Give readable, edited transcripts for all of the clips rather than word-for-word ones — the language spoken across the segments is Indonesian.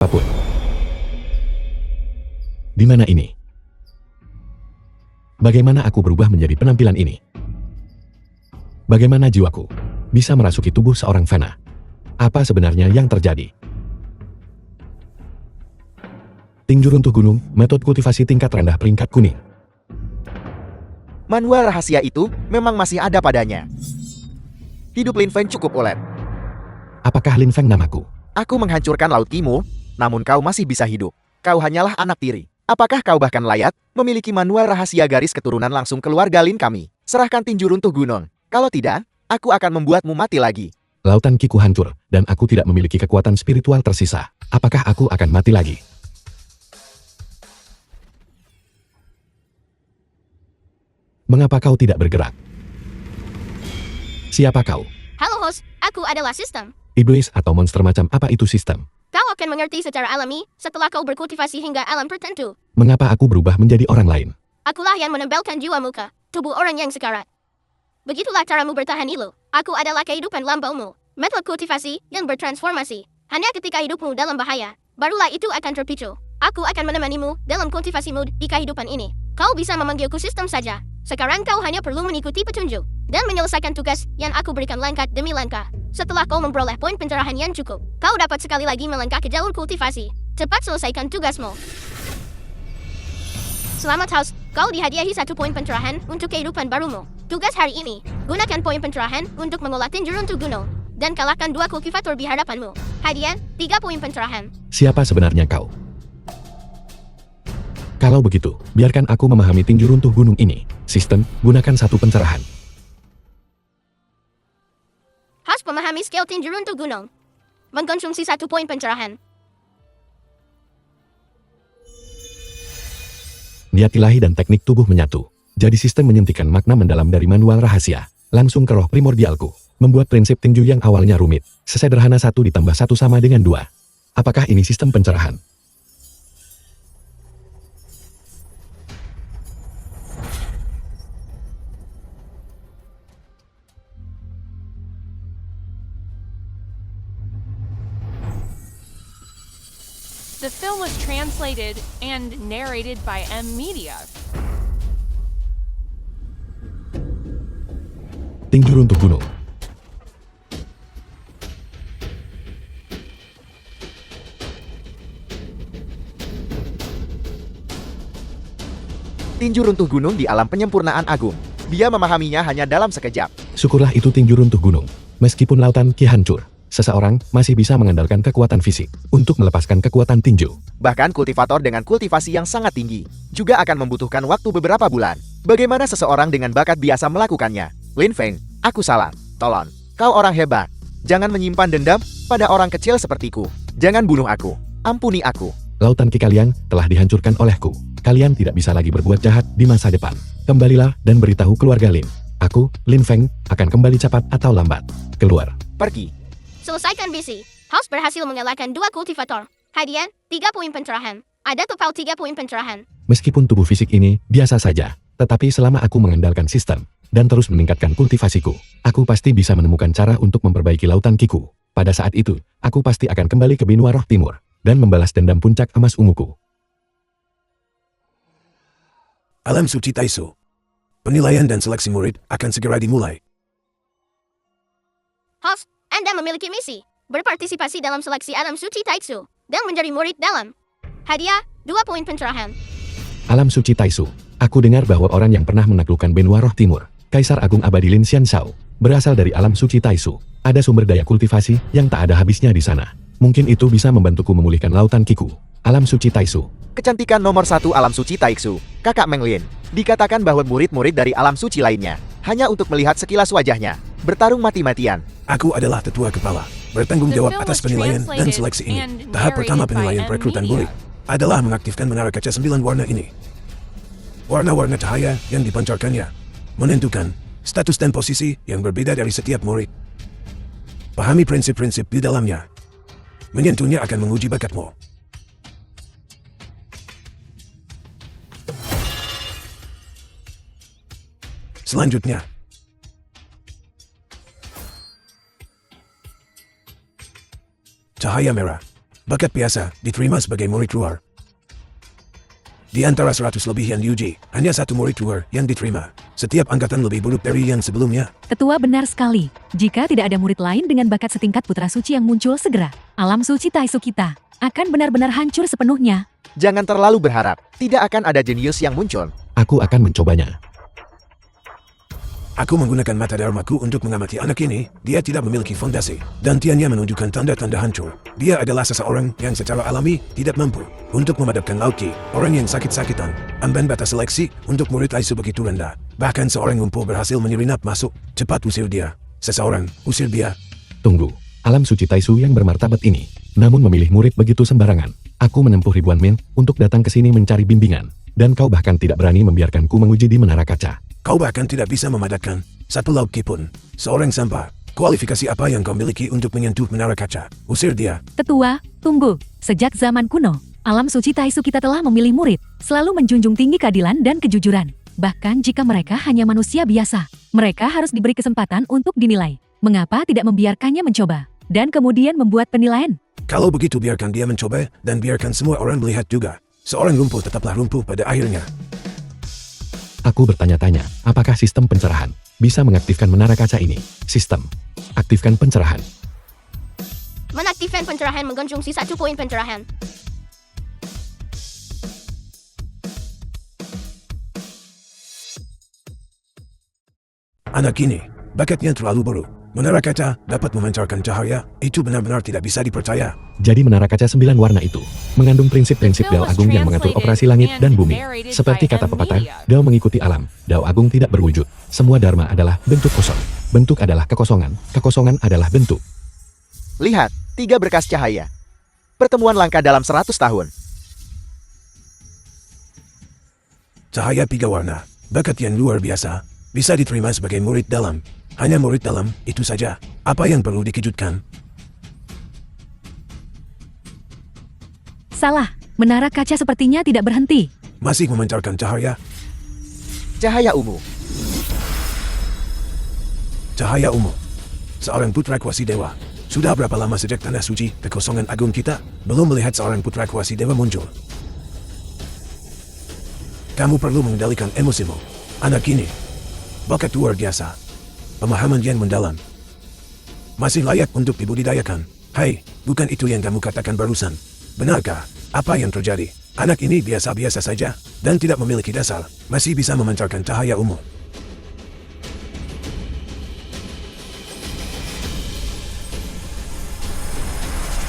apapun. Di mana ini? Bagaimana aku berubah menjadi penampilan ini? Bagaimana jiwaku bisa merasuki tubuh seorang fana? Apa sebenarnya yang terjadi? Tinju runtuh gunung, metode kultivasi tingkat rendah peringkat kuning. Manual rahasia itu memang masih ada padanya. Hidup Lin Feng cukup ulet. Apakah Lin Feng namaku? Aku menghancurkan laut Kimo, namun kau masih bisa hidup. Kau hanyalah anak tiri. Apakah kau bahkan layak memiliki manual rahasia garis keturunan langsung keluarga Lin kami? Serahkan tinju runtuh gunung. Kalau tidak, aku akan membuatmu mati lagi. Lautan Kiku hancur, dan aku tidak memiliki kekuatan spiritual tersisa. Apakah aku akan mati lagi? Mengapa kau tidak bergerak? Siapa kau? Halo host, aku adalah sistem. Iblis atau monster macam apa itu sistem? Kau akan mengerti secara alami setelah kau berkultivasi hingga alam tertentu. Mengapa aku berubah menjadi orang lain? Akulah yang menempelkan jiwa muka, tubuh orang yang sekarat. Begitulah caramu bertahan hidup. Aku adalah kehidupan lampaumu. Metode kultivasi yang bertransformasi. Hanya ketika hidupmu dalam bahaya, barulah itu akan terpicu. Aku akan menemanimu dalam kultivasimu di kehidupan ini. Kau bisa memanggilku sistem saja. Sekarang kau hanya perlu mengikuti petunjuk dan menyelesaikan tugas yang aku berikan langkah demi langkah. Setelah kau memperoleh poin pencerahan yang cukup, kau dapat sekali lagi melangkah ke jalur kultivasi. Cepat selesaikan tugasmu. Selamat house, kau dihadiahi 1 poin pencerahan untuk kehidupan barumu. Tugas hari ini, gunakan poin pencerahan untuk mengolah tinju runtuh gunung dan kalahkan 2 kultivator di hadapanmu. Hadiah, 3 poin pencerahan. Siapa sebenarnya kau? Kalau begitu, biarkan aku memahami tinju runtuh gunung ini. Sistem, gunakan 1 pencerahan. House memahami skill tinju runtuh gunung. Mengkonsumsi 1 poin pencerahan. Niat ilahi dan teknik tubuh menyatu. Jadi sistem menyuntikkan makna mendalam dari manual rahasia. Langsung ke roh primordialku. Membuat prinsip tinju yang awalnya rumit. Sesederhana 1 ditambah 1 sama dengan 2. Apakah ini sistem pencerahan? The film was translated and narrated by M Media. Tinju runtuh gunung. Tinju runtuh gunung di alam penyempurnaan agung. Dia memahaminya hanya dalam sekejap. Syukurlah itu tinju runtuh gunung. Meskipun lautan Ki hancur, seseorang masih bisa mengandalkan kekuatan fisik untuk melepaskan kekuatan tinju. Bahkan kultivator dengan kultivasi yang sangat tinggi juga akan membutuhkan waktu beberapa bulan. Bagaimana seseorang dengan bakat biasa melakukannya? Lin Feng, aku salah. Tolong, kau orang hebat. Jangan menyimpan dendam pada orang kecil sepertiku. Jangan bunuh aku. Ampuni aku. Lautan Ki kalian telah dihancurkan olehku. Kalian tidak bisa lagi berbuat jahat di masa depan. Kembalilah dan beritahu keluarga Lin. Aku, Lin Feng, akan kembali cepat atau lambat. Keluar. Pergi. Selesaikan misi. House berhasil mengalahkan 2 kultivator. Hadiah, 3 poin pencerahan. Ada total 3 poin pencerahan. Meskipun tubuh fisik ini biasa saja, tetapi selama aku mengandalkan sistem dan terus meningkatkan kultivasiku, aku pasti bisa menemukan cara untuk memperbaiki lautan Kiku. Pada saat itu, aku pasti akan kembali ke benua roh timur dan membalas dendam puncak emas unguku. Alam Suci Taisu. Penilaian dan seleksi murid akan segera dimulai. House, Anda memiliki misi. Berpartisipasi dalam seleksi alam suci Taitsu dan menjadi murid dalam. Hadiah, 2 poin pencerahan. Alam Suci Taisu. Aku dengar bahwa orang yang pernah menaklukkan benua roh timur, Kaisar Agung Abadi Lin Xianshao, berasal dari alam suci Taisu. Ada sumber daya kultivasi yang tak ada habisnya di sana. Mungkin itu bisa membantuku memulihkan lautan Kiku. Alam Suci Taisu. Kecantikan nomor 1 alam suci Taiksu, Kakak Meng Lin. Dikatakan bahwa murid-murid dari alam suci lainnya hanya untuk melihat sekilas wajahnya, bertarung mati-matian. Aku adalah tetua kepala, bertanggung jawab atas penilaian dan seleksi ini. Tahap pertama penilaian perekrutan murid adalah mengaktifkan menara kaca 9 warna ini. Warna-warna cahaya yang dipancarkannya menentukan status dan posisi yang berbeda dari setiap murid. Pahami prinsip-prinsip di dalamnya. Menyentuhnya akan menguji bakatmu. Selanjutnya, cahaya merah Bakat biasa, diterima sebagai murid luar. Di antara 100 lebih yang diuji, hanya 1 murid luar yang diterima. Setiap angkatan lebih buruk dari yang sebelumnya. Tetua benar sekali. Jika tidak ada murid lain dengan bakat setingkat putra suci yang muncul segera, alam suci Taisu kita akan benar-benar hancur sepenuhnya. Jangan terlalu berharap, tidak akan ada jenius yang muncul. Aku akan mencobanya. Aku menggunakan mata dharmaku untuk mengamati anak ini. Dia tidak memiliki fondasi, dan tiannya menunjukkan tanda-tanda hancur. Dia adalah seseorang yang secara alami tidak mampu untuk memadamkan lauki. Orang yang sakit-sakitan. Ambang batas seleksi untuk murid Taisu begitu rendah. Bahkan seorang lumpuh berhasil menyelinap masuk. Cepat usir dia. Seseorang, usir dia. Tunggu, alam suci Taisu yang bermartabat ini, namun memilih murid begitu sembarangan. Aku menempuh ribuan mil untuk datang ke sini mencari bimbingan, dan kau bahkan tidak berani membiarkanku menguji di menara kaca. Kau bahkan tidak bisa memadatkan satu lauki pun. Seorang sampah. Kualifikasi apa yang kau miliki untuk menyentuh menara kaca? Usir dia. Tetua, tunggu. Sejak zaman kuno, alam suci Taisu kita telah memilih murid, selalu menjunjung tinggi keadilan dan kejujuran. Bahkan jika mereka hanya manusia biasa, mereka harus diberi kesempatan untuk dinilai. Mengapa tidak membiarkannya mencoba, dan kemudian membuat penilaian? Kalau begitu biarkan dia mencoba, dan biarkan semua orang melihat juga. Seorang lumpuh tetaplah lumpuh pada akhirnya. Aku bertanya-tanya, apakah sistem pencerahan bisa mengaktifkan menara kaca ini? Sistem. Aktifkan pencerahan. Menaktifkan pencerahan mengunjungi 1 poin pencerahan. Anak ini, bakatnya terlalu buruk. Menara kaca dapat memancarkan cahaya, itu benar-benar tidak bisa dipercaya. Jadi menara kaca 9 warna itu mengandung prinsip-prinsip Dao Agung yang mengatur operasi langit dan bumi. Seperti kata pepatah, Dao mengikuti alam, Dao Agung tidak berwujud. Semua Dharma adalah bentuk kosong. Bentuk adalah kekosongan, kekosongan adalah bentuk. Lihat, 3 berkas cahaya. Pertemuan langka dalam 100 tahun. Cahaya 3 warna, bakat yang luar biasa, bisa diterima sebagai murid dalam. Hanya murid dalam, itu saja. Apa yang perlu dikejutkan? Salah, menara kaca sepertinya tidak berhenti. Masih memancarkan cahaya. Cahaya ungu. Cahaya ungu. Seorang putra kuasi dewa. Sudah berapa lama sejak tanah suci, kekosongan agung kita, belum melihat seorang putra kuasi dewa muncul. Kamu perlu mengendalikan emosimu. Anak ini, bakat luar biasa. Pemahaman yang mendalam. Masih layak untuk dibudidayakan. Hai, bukan itu yang kamu katakan barusan. Benarkah? Apa yang terjadi? Anak ini biasa-biasa saja, dan tidak memiliki dasar. Masih bisa memancarkan cahaya ungu.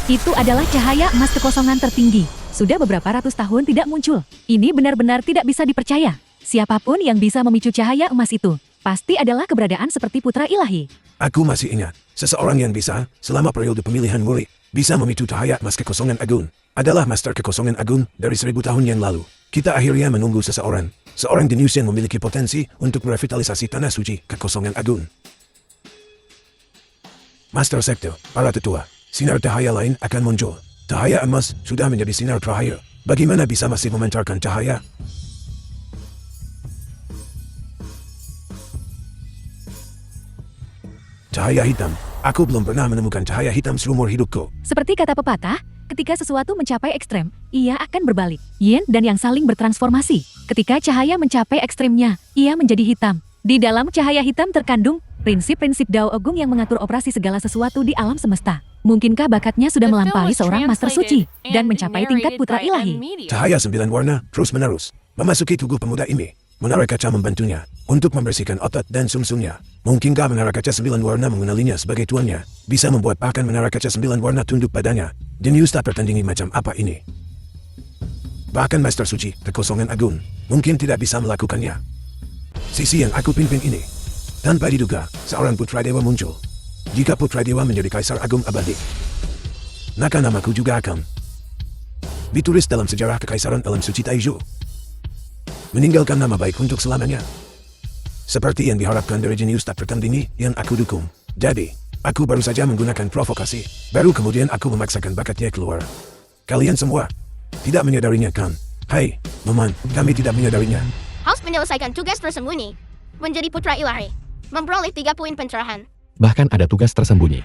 Itu adalah cahaya emas kekosongan tertinggi. Sudah beberapa ratus tahun tidak muncul. Ini benar-benar tidak bisa dipercaya. Siapapun yang bisa memicu cahaya emas itu, pasti adalah keberadaan seperti putra ilahi. Aku masih ingat, seseorang yang bisa, selama periode pemilihan murid, bisa memicu cahaya emas kekosongan agung, adalah Master Kekosongan Agung dari 1000 tahun yang lalu. Kita akhirnya menunggu seseorang jenius yang memiliki potensi untuk merevitalisasi tanah suci Kekosongan Agung. Master Sekte, para tetua, sinar cahaya lain akan muncul. Cahaya emas sudah menjadi sinar terakhir. Bagaimana bisa masih memancarkan cahaya? Cahaya hitam. Aku belum pernah menemukan cahaya hitam seumur hidupku. Seperti kata pepatah, ketika sesuatu mencapai ekstrem, ia akan berbalik. Yin dan yang saling bertransformasi. Ketika cahaya mencapai ekstremnya, ia menjadi hitam. Di dalam cahaya hitam terkandung prinsip-prinsip Dao Agung yang mengatur operasi segala sesuatu di alam semesta. Mungkinkah bakatnya sudah melampaui seorang master suci dan mencapai tingkat putra ilahi? Cahaya 9 warna terus-menerus memasuki tubuh pemuda ini. Menara kaca membantunya untuk membersihkan otot dan sumsumnya. Mungkinkah menara kaca 9 warna mengenalinya sebagai tuannya? Bisa membuat bahkan menara kaca 9 warna tunduk padanya. Jenius tak tertandingi macam apa ini? Bahkan Master Suci, Kekosongan Agung, mungkin tidak bisa melakukannya. Sisi yang aku pimpin ini. Tanpa diduga, seorang putra dewa muncul. Jika putra dewa menjadi Kaisar Agung Abadi, maka namaku juga akan ditulis dalam sejarah Kekaisaran Alam Suci Taisu. Meninggalkan nama baik untuk selamanya. Seperti yang diharapkan dari jenius tak tertandingi yang aku dukung. Jadi, aku baru saja menggunakan provokasi. Baru kemudian aku memaksakan bakatnya keluar. Kalian semua tidak menyadarinya kan? Hai, Maman, kami tidak menyadarinya. Harus menyelesaikan tugas tersembunyi. Menjadi putra ilahi. Memperoleh 3 poin pencerahan. Bahkan ada tugas tersembunyi.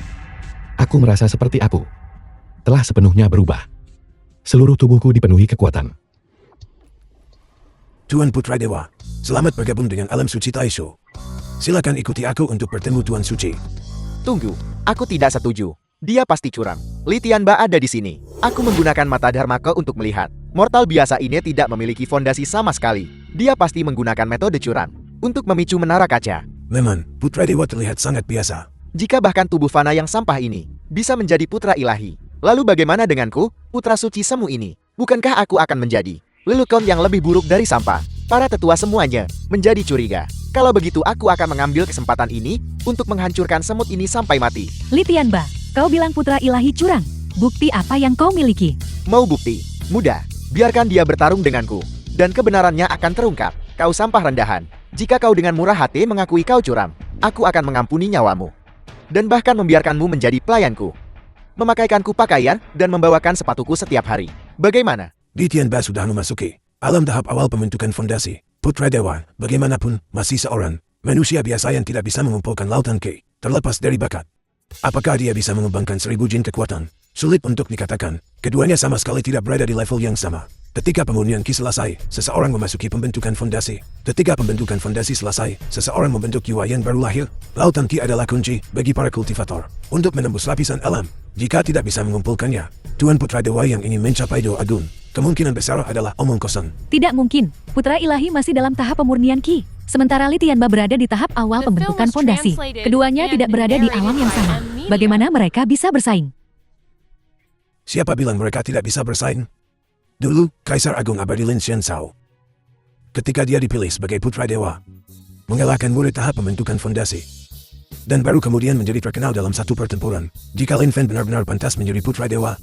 Aku merasa seperti aku. telah sepenuhnya berubah. Seluruh tubuhku dipenuhi kekuatan. Tuan Putra Dewa, selamat bergabung dengan alam suci Taisu. Silakan ikuti aku untuk bertemu Tuan Suci. Tunggu, aku tidak setuju. Dia pasti curang. Li Tianba ada di sini. Aku menggunakan mata Dharmaka untuk melihat. Mortal biasa ini tidak memiliki fondasi sama sekali. Dia pasti menggunakan metode curang untuk memicu menara kaca. Memang, Putra Dewa terlihat sangat biasa. Jika bahkan tubuh fana yang sampah ini bisa menjadi putra ilahi, lalu bagaimana denganku, putra suci semu ini? Bukankah aku akan menjadi lelucon yang lebih buruk dari sampah? Para tetua semuanya menjadi curiga. Kalau begitu aku akan mengambil kesempatan ini untuk menghancurkan semut ini sampai mati. Li Tianba, kau bilang putra ilahi curang. Bukti apa yang kau miliki? Mau bukti? Mudah. Biarkan dia bertarung denganku. Dan kebenarannya akan terungkap. Kau sampah rendahan. Jika kau dengan murah hati mengakui kau curang, aku akan mengampuni nyawamu. Dan bahkan membiarkanmu menjadi pelayanku. Memakaikanku pakaian dan membawakan sepatuku setiap hari. Bagaimana? Li Tianba sudah memasuki alam tahap awal pembentukan fondasi. Putra Dewa, bagaimanapun, masih seorang manusia biasa yang tidak bisa mengumpulkan lautan Ki, terlepas dari bakat. Apakah dia bisa mengembangkan 1000 jin kekuatan? Sulit untuk dikatakan. Keduanya sama sekali tidak berada di level yang sama. Ketika pemurnian Ki selesai, seseorang memasuki pembentukan fondasi. Ketika pembentukan fondasi selesai, seseorang membentuk jiwa yang baru lahir. Lautan Ki adalah kunci bagi para kultivator untuk menembus lapisan alam. Jika tidak bisa mengumpulkannya, Tuan Putra Dewa yang ingin mencapai doa agung, kemungkinan besar adalah omong kosong. Tidak mungkin. Putra ilahi masih dalam tahap pemurnian Ki. Sementara Li Tianba berada di tahap awal The film pembentukan was fondasi. translated Keduanya and tidak berada di alam yang narrated sama. by Amelia. Bagaimana mereka bisa bersaing? Siapa bilang mereka tidak bisa bersaing? Dulu, Kaisar Agung Abadi Lin Xianzhao, ketika dia dipilih sebagai Putra Dewa, mengalahkan murid tahap pembentukan fondasi. Dan baru kemudian menjadi terkenal dalam satu pertempuran. Jika Lin Fen benar-benar pantas menjadi Putra Dewa,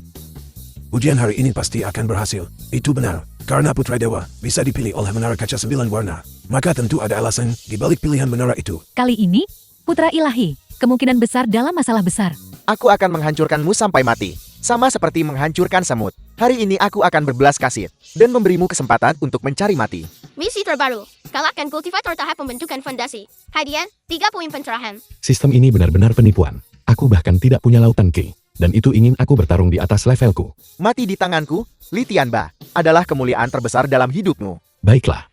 ujian hari ini pasti akan berhasil. Itu benar, karena Putra Dewa bisa dipilih oleh menara kaca 9 warna. Maka tentu ada alasan di balik pilihan menara itu. Kali ini, putra ilahi, kemungkinan besar dalam masalah besar. Aku akan menghancurkanmu sampai mati. Sama seperti menghancurkan semut. Hari ini aku akan berbelas kasih dan memberimu kesempatan untuk mencari mati. Misi terbaru, kalahkan kultivator tahap pembentukan fondasi. Hadiah, 3 poin pencerahan. Sistem ini benar-benar penipuan. Aku bahkan tidak punya lautan Ki. Dan itu ingin aku bertarung di atas levelku. Mati di tanganku, Li Tianba, adalah kemuliaan terbesar dalam hidupmu. Baiklah.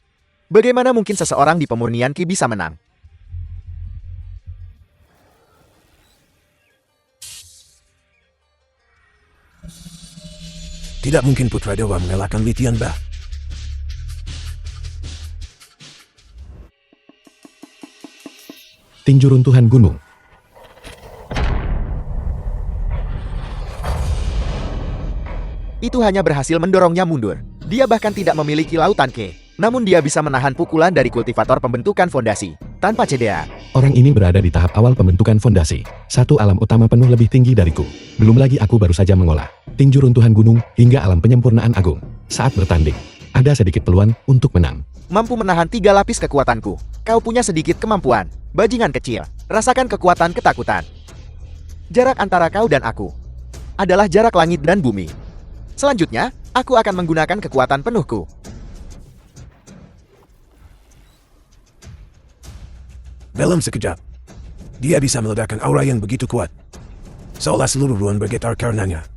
Bagaimana mungkin seseorang di pemurnian Ki bisa menang? Tidak mungkin Putra Dewa mengalahkan Li Tianba. Tinju runtuhan gunung. Itu hanya berhasil mendorongnya mundur. Dia bahkan tidak memiliki lautan Ki. Namun dia bisa menahan pukulan dari kultivator pembentukan fondasi tanpa cedera. Orang ini berada di tahap awal pembentukan fondasi. Satu alam utama penuh lebih tinggi dariku. Belum lagi aku baru saja mengolah tinju runtuhan gunung hingga alam penyempurnaan agung. Saat bertanding, ada sedikit peluang untuk menang. Mampu menahan 3 lapis kekuatanku. Kau punya sedikit kemampuan. Bajingan kecil, rasakan kekuatan ketakutan. Jarak antara kau dan aku adalah jarak langit dan bumi. Selanjutnya, aku akan menggunakan kekuatan penuhku. Dalam sekejap, dia bisa meledakkan aura yang begitu kuat, seolah seluruh ruang bergetar karenanya.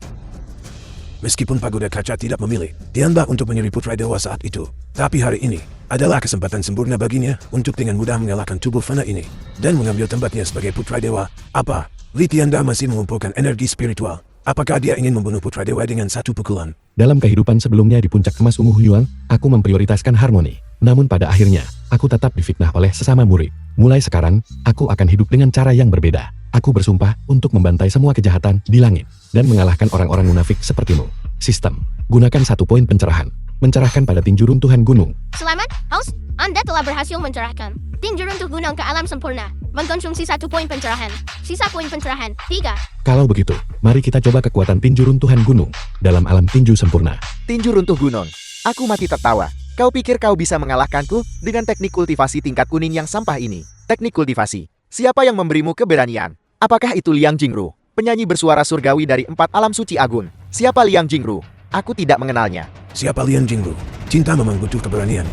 Meskipun pagoda kaca tidak memilih Tianba untuk menyerang Putra Dewa saat itu, tapi hari ini adalah kesempatan sempurna baginya untuk dengan mudah mengalahkan tubuh fana ini dan mengambil tempatnya sebagai Putra Dewa. Apa? Li Tianba masih mengumpulkan energi spiritual. Apakah dia ingin membunuh Putra Dewa dengan satu pukulan? Dalam kehidupan sebelumnya di puncak emas ungu Huyuang, aku memprioritaskan harmoni. Namun pada akhirnya, aku tetap difitnah oleh sesama murid. Mulai sekarang, aku akan hidup dengan cara yang berbeda. Aku bersumpah untuk membantai semua kejahatan di langit dan mengalahkan orang-orang munafik sepertimu. Sistem, gunakan 1 poin pencerahan. Mencerahkan pada tinju runtuhan gunung. Selamat, host. Anda telah berhasil mencerahkan tinju runtuh gunung ke alam sempurna. Mengkonsumsi 1 poin pencerahan. Sisa poin pencerahan, 3. Kalau begitu, mari kita coba kekuatan tinju runtuhan gunung dalam alam tinju sempurna. Tinju runtuh gunung. Aku mati tertawa. Kau pikir kau bisa mengalahkanku dengan teknik kultivasi tingkat kuning yang sampah ini? Teknik kultivasi. Siapa yang memberimu keberanian? Apakah itu Liang Jingru, penyanyi bersuara surgawi dari 4 alam suci agung? Siapa Liang Jingru? Aku tidak mengenalnya. Siapa Liang Jingru? Cinta memang butuh keberanian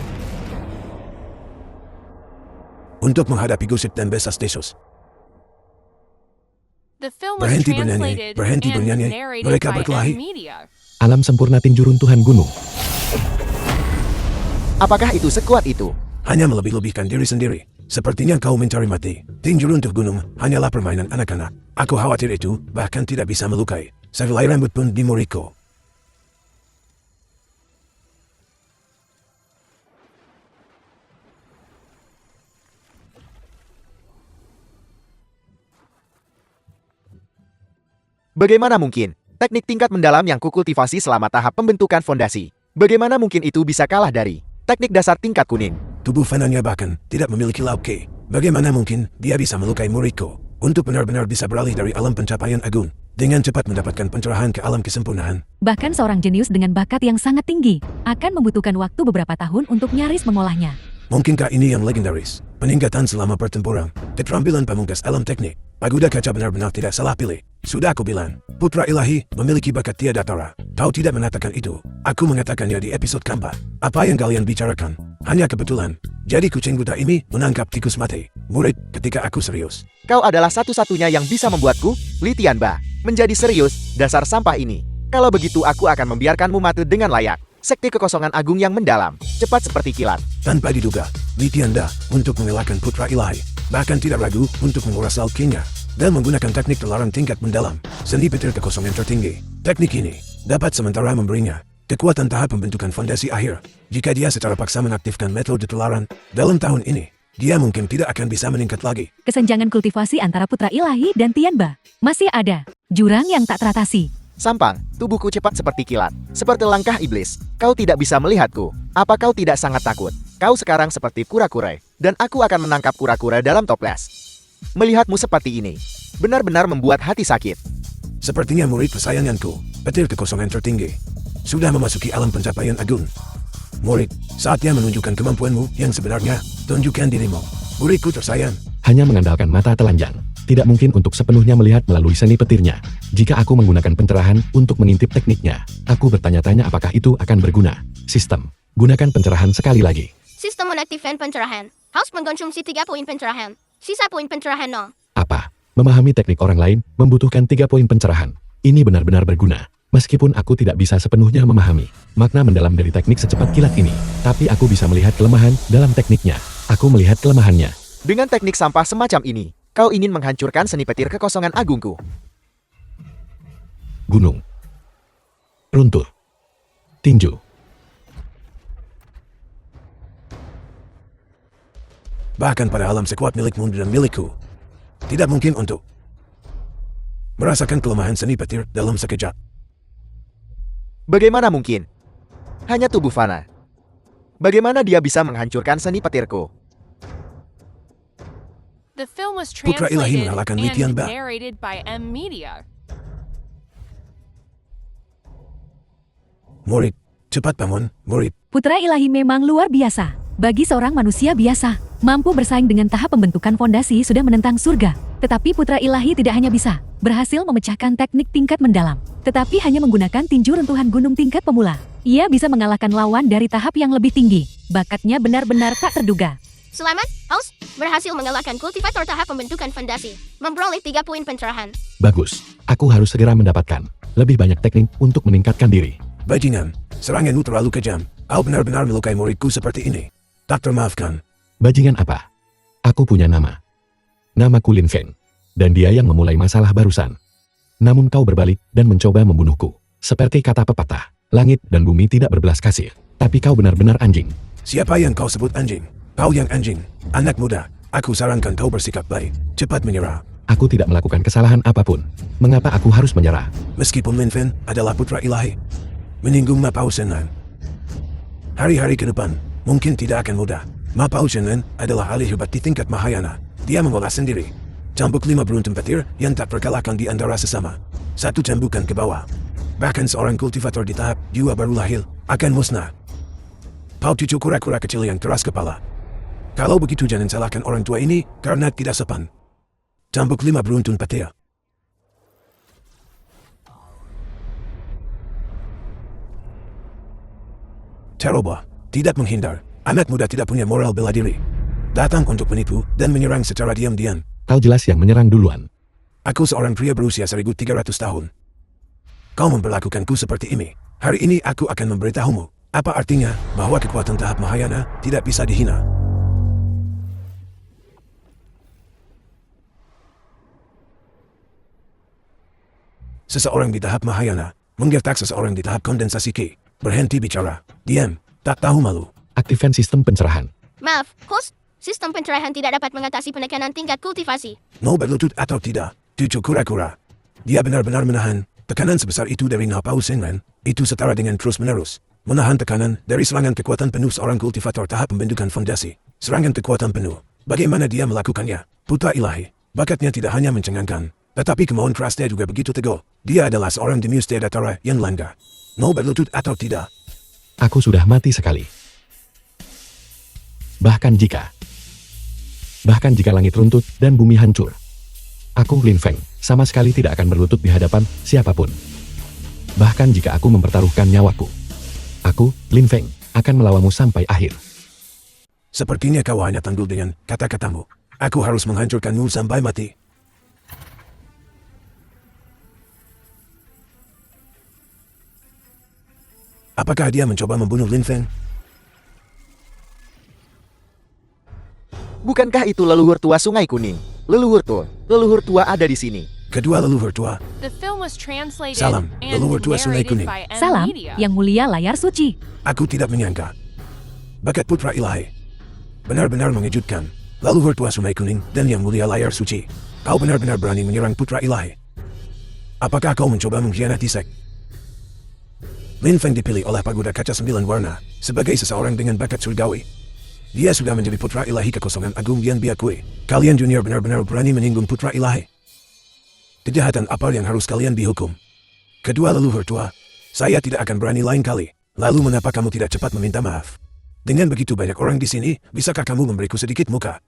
untuk menghadapi gosip dan besas desus. The film was Berhenti bernyanyi, translated berhenti and bernyanyi. narrated Mereka by berkelahi. M Media. Alam sempurna tinju runtuhan gunung. Apakah itu sekuat itu? Hanya melebih-lebihkan diri sendiri. Sepertinya kau mencari mati. Tinju runtuh gunung hanyalah permainan anak-anak. Aku khawatir itu bahkan tidak bisa melukai. Sehelai rambut pun di Moriko. Bagaimana mungkin? Teknik tingkat mendalam yang kukultivasi selama tahap pembentukan fondasi. Bagaimana mungkin itu bisa kalah dari teknik dasar tingkat kuning? Tubuh fananya bahkan tidak memiliki lauke. Bagaimana mungkin dia bisa melukai Moriko? Untuk benar-benar bisa beralih dari alam pencapaian agung, dengan cepat mendapatkan pencerahan ke alam kesempurnaan. Bahkan seorang jenius dengan bakat yang sangat tinggi akan membutuhkan waktu beberapa tahun untuk nyaris mengolahnya. Mungkinkah ini yang legendaris? Peningkatan selama pertempuran, keterampilan pamungkas alam teknik. Pagoda kaca benar-benar tidak salah pilih. Sudah aku bilang, putra ilahi memiliki bakat tiada tara. Kau tidak mengatakan itu. Aku mengatakannya di episode keempat. Apa yang kalian bicarakan? Hanya kebetulan. Jadi kucing buta ini menangkap tikus mati. Murid, ketika aku serius. Kau adalah satu-satunya yang bisa membuatku, Li Tianba, menjadi serius, dasar sampah ini. Kalau begitu aku akan membiarkanmu mati dengan layak. Sekte kekosongan agung yang mendalam, cepat seperti kilat. Tanpa diduga, Li Tianda untuk mengelakkan putra ilahi. Bahkan tidak ragu untuk menguras alkinya. Dan menggunakan teknik terlarang tingkat mendalam. Seni petir kekosongan tertinggi. Teknik ini dapat sementara memberinya kekuatan tahap pembentukan fondasi akhir. Jika dia secara paksa mengaktifkan metode terlarang dalam tahun ini, dia mungkin tidak akan bisa meningkat lagi. Kesenjangan kultivasi antara putra ilahi dan Tianba masih ada. Jurang yang tak teratasi. Sampang, tubuhku cepat seperti kilat. Seperti langkah iblis. Kau tidak bisa melihatku. Apa kau tidak sangat takut? Kau sekarang seperti kura-kura. Dan aku akan menangkap kura-kura dalam toples. Melihatmu seperti ini benar-benar membuat hati sakit. Sepertinya murid kesayanganku, petir kekosongan tertinggi, sudah memasuki alam pencapaian agung. Murid, saatnya menunjukkan kemampuanmu yang sebenarnya. Tunjukkan dirimu. Muridku tersayang. Hanya mengandalkan mata telanjang. Tidak mungkin untuk sepenuhnya melihat melalui seni petirnya. Jika aku menggunakan pencerahan untuk mengintip tekniknya, aku bertanya-tanya apakah itu akan berguna. Sistem. Gunakan pencerahan sekali lagi. Sistem menaktifkan pencerahan. Harus mengkonsumsi 3 poin pencerahan. Sisa poin pencerahan 0. Apa? Memahami teknik orang lain membutuhkan 3 poin pencerahan. Ini benar-benar berguna. Meskipun aku tidak bisa sepenuhnya memahami makna mendalam dari teknik secepat kilat ini, tapi aku bisa melihat kelemahan dalam tekniknya. Aku melihat kelemahannya. Dengan teknik sampah semacam ini, kau ingin menghancurkan seni petir kekosongan agungku. Gunung. Runtuh. Tinju. Bahkan pada alam sekuat milikmu dan milikku, tidak mungkin untuk merasakan kelemahan seni petir dalam sekejap. Bagaimana mungkin? Hanya tubuh fana. Bagaimana dia bisa menghancurkan seni petirku? The film was Putra ilahi translated mengalahkan Li and Tianba. narrated by M Media. Murid, cepat bangun, murid. Putra ilahi memang luar biasa. Bagi seorang manusia biasa, mampu bersaing dengan tahap pembentukan fondasi sudah menentang surga. Tetapi putra ilahi tidak hanya bisa berhasil memecahkan teknik tingkat mendalam, tetapi hanya menggunakan tinju runtuhan gunung tingkat pemula. Ia bisa mengalahkan lawan dari tahap yang lebih tinggi. Bakatnya benar-benar tak terduga. Selamat, House. Berhasil mengalahkan kultivator tahap pembentukan fondasi. Memperoleh 3 poin pencerahan. Bagus. Aku harus segera mendapatkan lebih banyak teknik untuk meningkatkan diri. Bajingan, seranganmu terlalu kejam. Kau benar-benar melukai muridku seperti ini. Tak termaafkan. Bajingan apa? Aku punya nama. Namaku Lin Feng. Dan dia yang memulai masalah barusan. Namun kau berbalik dan mencoba membunuhku. Seperti kata pepatah, langit dan bumi tidak berbelas kasih. Tapi kau benar-benar anjing. Siapa yang kau sebut anjing? Kau yang anjing. Anak muda, aku sarankan kau bersikap baik. Cepat menyerah. Aku tidak melakukan kesalahan apapun. Mengapa aku harus menyerah? Meskipun Lin Feng adalah putra ilahi, menyinggung Ma Pao Shenlan. Hari-hari ke depan mungkin tidak akan mudah. Ma Pao Shenlan adalah ahli hebat di tingkat Mahayana. Dia mengolah sendiri cambuk 5 beruntun petir yang tak terkalahkan di antara sesama. 1 cambukan ke bawah. Bahkan seorang kultivator di tahap jiwa baru lahir akan musnah. Kau cucu kura-kura kecil yang keras kepala. Kalau begitu jangan salahkan orang tua ini karena tidak sopan. Cambuk 5 beruntun petir. Teroba, tidak menghindar. Anak muda tidak punya moral bela diri. Datang untuk menipu dan menyerang secara diam-diam. Kau jelas yang menyerang duluan. Aku seorang pria berusia 1300 tahun. Kau memperlakukanku seperti ini. Hari ini aku akan memberitahumu. Apa artinya bahwa kekuatan tahap Mahayana tidak bisa dihina. Seseorang di tahap Mahayana menggertak seseorang di tahap kondensasi Ki. Berhenti bicara. Diam. Tak tahu malu. Aktifkan sistem pencerahan. Maaf, host. Sistem pencerahan tidak dapat mengatasi penekanan tingkat kultivasi. Mau berlutut atau tidak? Cucu kura-kura. Dia benar-benar menahan tekanan sebesar itu dari Napau Senran. Itu setara dengan terus-menerus menahan tekanan dari serangan kekuatan penuh seorang kultivator tahap pembentukan fondasi. Serangan kekuatan penuh. Bagaimana dia melakukannya? Putra ilahi. Bakatnya tidak hanya mencengangkan, tetapi kemauan kerasnya juga begitu teguh. Dia adalah seorang jenius Teodatara yang langka. Mau berlutut atau tidak? Aku sudah mati sekali. Bahkan jika langit runtuh dan bumi hancur, aku Lin Feng sama sekali tidak akan berlutut di hadapan siapapun. Bahkan jika aku mempertaruhkan nyawaku, aku, Lin Feng, akan melawanmu sampai akhir. Sepertinya kau hanya tanggul dengan kata-katamu. Aku harus menghancurkanmu sampai mati. Apakah dia mencoba membunuh Lin Feng? Bukankah itu leluhur tua Sungai Kuning? Leluhur tua ada di sini. Kedua leluhur tua. The film was translated Salam, and leluhur tua Sungai narrated Kuning. by M Salam, Media. yang mulia layar suci. Aku tidak menyangka. Bakat putra ilahi. Benar-benar mengejutkan. Leluhur tua Sungai Kuning dan yang mulia layar suci. Kau benar-benar berani menyerang putra ilahi. Apakah kau mencoba mengkhianati sek? Lin Feng dipilih oleh Pagoda Kaca 9 Warna sebagai seseorang dengan bakat surgawi. Dia sudah menjadi putra ilahi kekosongan agung yang diakui. Kalian junior benar-benar berani menyinggung putra ilahi. Kejahatan apa yang harus kalian dihukum? Kedua leluhur tua, saya tidak akan berani lain kali. Lalu mengapa kamu tidak cepat meminta maaf? Dengan begitu banyak orang di sini, bisakah kamu memberiku sedikit muka?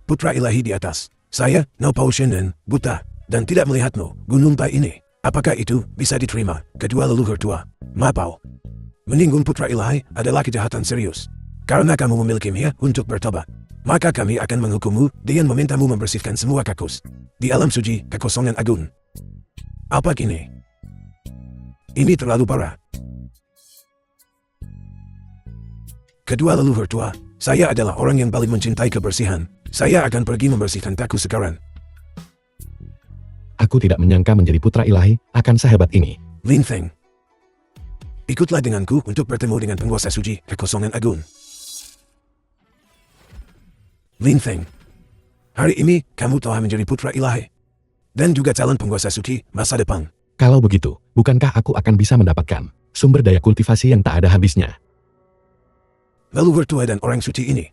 Putra ilahi di atas. Saya, Napau Shenden, buta, dan tidak melihatmu, Gunung Tai ini. Apakah itu bisa diterima? Kedua leluhur tua, Mapau. Menyinggung putra ilahi adalah kejahatan serius. Karena kamu memiliki mia untuk bertobat, maka kami akan menghukummu dengan memintamu membersihkan semua kakus di alam suci kekosongan agung. Apa kini? Ini terlalu parah. Kedua leluhur tua, saya adalah orang yang paling mencintai kebersihan. Saya akan pergi membersihkan kakus sekarang. Aku tidak menyangka menjadi putra ilahi akan sehebat ini. Lin Feng, ikutlah denganku untuk bertemu dengan penguasa suci kekosongan agung. Lin Feng, hari ini kamu telah menjadi putra ilahi dan juga calon penguasa suci masa depan. Kalau begitu, bukankah aku akan bisa mendapatkan sumber daya kultivasi yang tak ada habisnya? Leluhur tua dan orang suci ini,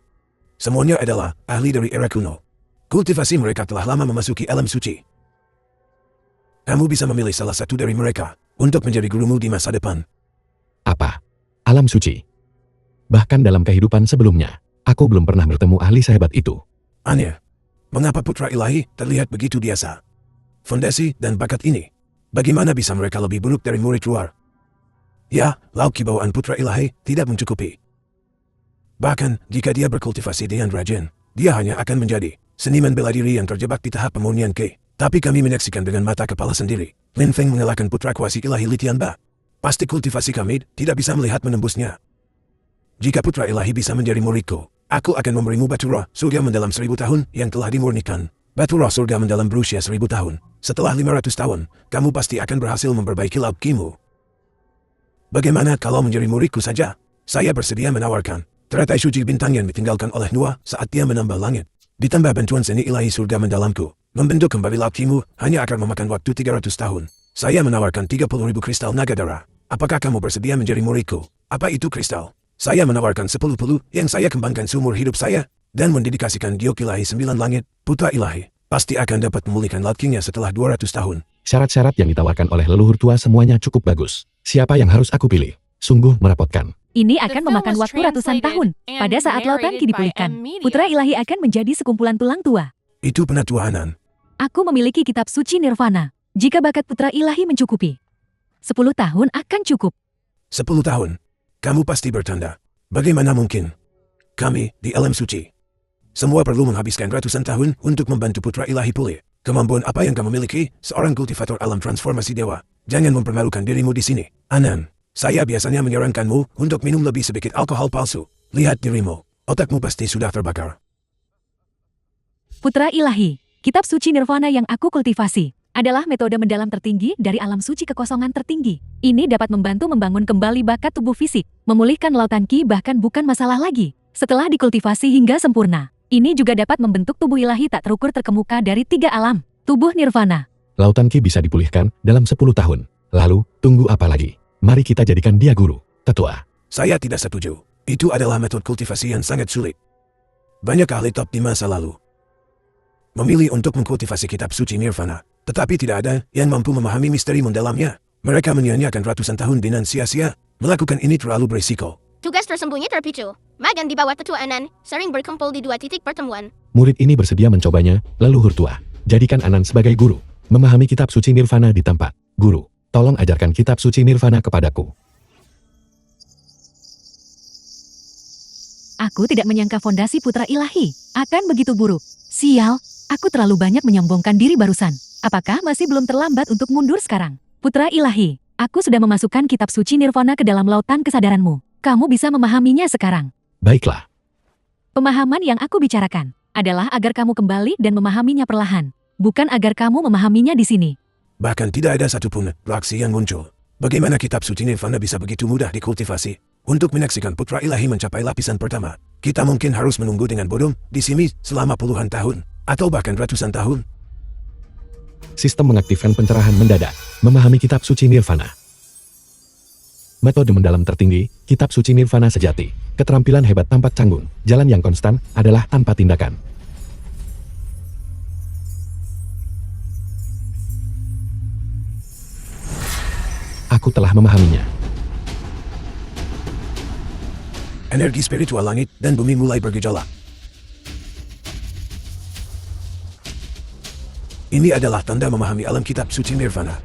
semuanya adalah ahli dari era kuno. Kultivasi mereka telah lama memasuki alam suci. Kamu bisa memilih salah satu dari mereka untuk menjadi gurumu di masa depan. Apa? Alam suci? Bahkan dalam kehidupan sebelumnya, aku belum pernah bertemu ahli sehebat itu. Aneh, mengapa putra ilahi terlihat begitu biasa? Fondasi dan bakat ini, bagaimana bisa mereka lebih buruk dari murid luar? Ya, lauk kibawaan putra ilahi tidak mencukupi. Bahkan, jika dia berkultivasi dengan rajin, dia hanya akan menjadi seniman bela diri yang terjebak di tahap pemurnian Ki. Tapi kami menyaksikan dengan mata kepala sendiri, Lin Feng mengalahkan putra kuasi ilahi Litian Ba. Pasti kultivasi kami tidak bisa melihat menembusnya. Jika putra ilahi bisa menjadi muridku, aku akan memberimu batu roh surga mendalam 1000 tahun yang telah dimurnikan. Batu roh surga mendalam berusia 1000 tahun. Setelah 500 tahun, kamu pasti akan berhasil memperbaiki lauk kimu. Bagaimana kalau menjadi muridku saja? Saya bersedia menawarkan teratai suci bintang yang ditinggalkan oleh Noah saat dia menambah langit. Ditambah bantuan seni ilahi surga mendalamku. Membentuk kembali lauk kimu hanya akan memakan waktu 300 tahun. Saya menawarkan 30.000 kristal naga darah. Apakah kamu bersedia menjadi muridku? Apa itu kristal? Saya menawarkan 10 pelu yang saya kembangkan seumur hidup saya dan mendedikasikan giok ilahi 9 langit. Putra ilahi pasti akan dapat memulihkan lauk kinya setelah 200 tahun. Syarat-syarat yang ditawarkan oleh leluhur tua semuanya cukup bagus. Siapa yang harus aku pilih? Sungguh merepotkan. Ini akan memakan waktu ratusan tahun. Pada saat lautan Ki dipulihkan, putra ilahi akan menjadi sekumpulan tulang tua. Itu penatuhanan. Aku memiliki kitab suci Nirvana. Jika bakat putra ilahi mencukupi, 10 tahun akan cukup. 10 tahun. Kamu pasti bertanda. Bagaimana mungkin? Kami di alam suci Semua perlu menghabiskan ratusan tahun untuk membantu putra ilahi pulih. Kemampuan apa yang kamu miliki, seorang kultivator alam transformasi dewa? Jangan mempermalukan dirimu di sini. Anan, saya biasanya menyarankanmu untuk minum lebih sedikit alkohol palsu. Lihat dirimu, otakmu pasti sudah terbakar. Putra ilahi, kitab suci nirvana yang aku kultivasi adalah metode mendalam tertinggi dari alam suci kekosongan tertinggi. Ini dapat membantu membangun kembali bakat tubuh fisik, memulihkan lautan ki bahkan bukan masalah lagi. Setelah dikultivasi hingga sempurna, ini juga dapat membentuk tubuh ilahi tak terukur terkemuka dari 3 alam, tubuh nirvana. Lautan ki bisa dipulihkan dalam 10 tahun. Lalu, tunggu apa lagi? Mari kita jadikan dia guru, tetua. Saya tidak setuju. Itu adalah metode kultivasi yang sangat sulit. Banyak ahli top di masa lalu memilih untuk mengkultivasi kitab suci nirvana, tetapi tidak ada yang mampu memahami misteri mendalamnya. Mereka menyia-nyiakan ratusan tahun dengan sia-sia. Melakukan ini terlalu berisiko. Tugas tersembunyi terpicu. Magan di bawah tetua Anan, sering berkumpul di 2 titik pertemuan. Murid ini bersedia mencobanya, leluhur tua. Jadikan Anan sebagai guru. Memahami kitab suci nirvana di tempat. Guru, tolong ajarkan kitab suci nirvana kepadaku. Aku tidak menyangka fondasi putra ilahi akan begitu buruk. Sial, aku terlalu banyak menyombongkan diri barusan. Apakah masih belum terlambat untuk mundur sekarang? Putra ilahi, aku sudah memasukkan kitab suci nirvana ke dalam lautan kesadaranmu. Kamu bisa memahaminya sekarang. Baiklah. Pemahaman yang aku bicarakan adalah agar kamu kembali dan memahaminya perlahan, bukan agar kamu memahaminya di sini. Bahkan tidak ada satupun reaksi yang muncul. Bagaimana kitab suci nirvana bisa begitu mudah dikultivasi? Untuk menyaksikan putra ilahi mencapai lapisan pertama, kita mungkin harus menunggu dengan bodoh di sini selama puluhan tahun, atau bahkan ratusan tahun. Sistem mengaktifkan pencerahan mendadak. Memahami kitab suci nirvana. Metode mendalam tertinggi, kitab suci nirvana sejati. Keterampilan hebat tampak canggung. Jalan yang konstan adalah tanpa tindakan. Aku telah memahaminya. Energi spiritual langit dan bumi mulai bergejolak. Ini adalah tanda memahami alam kitab suci nirvana.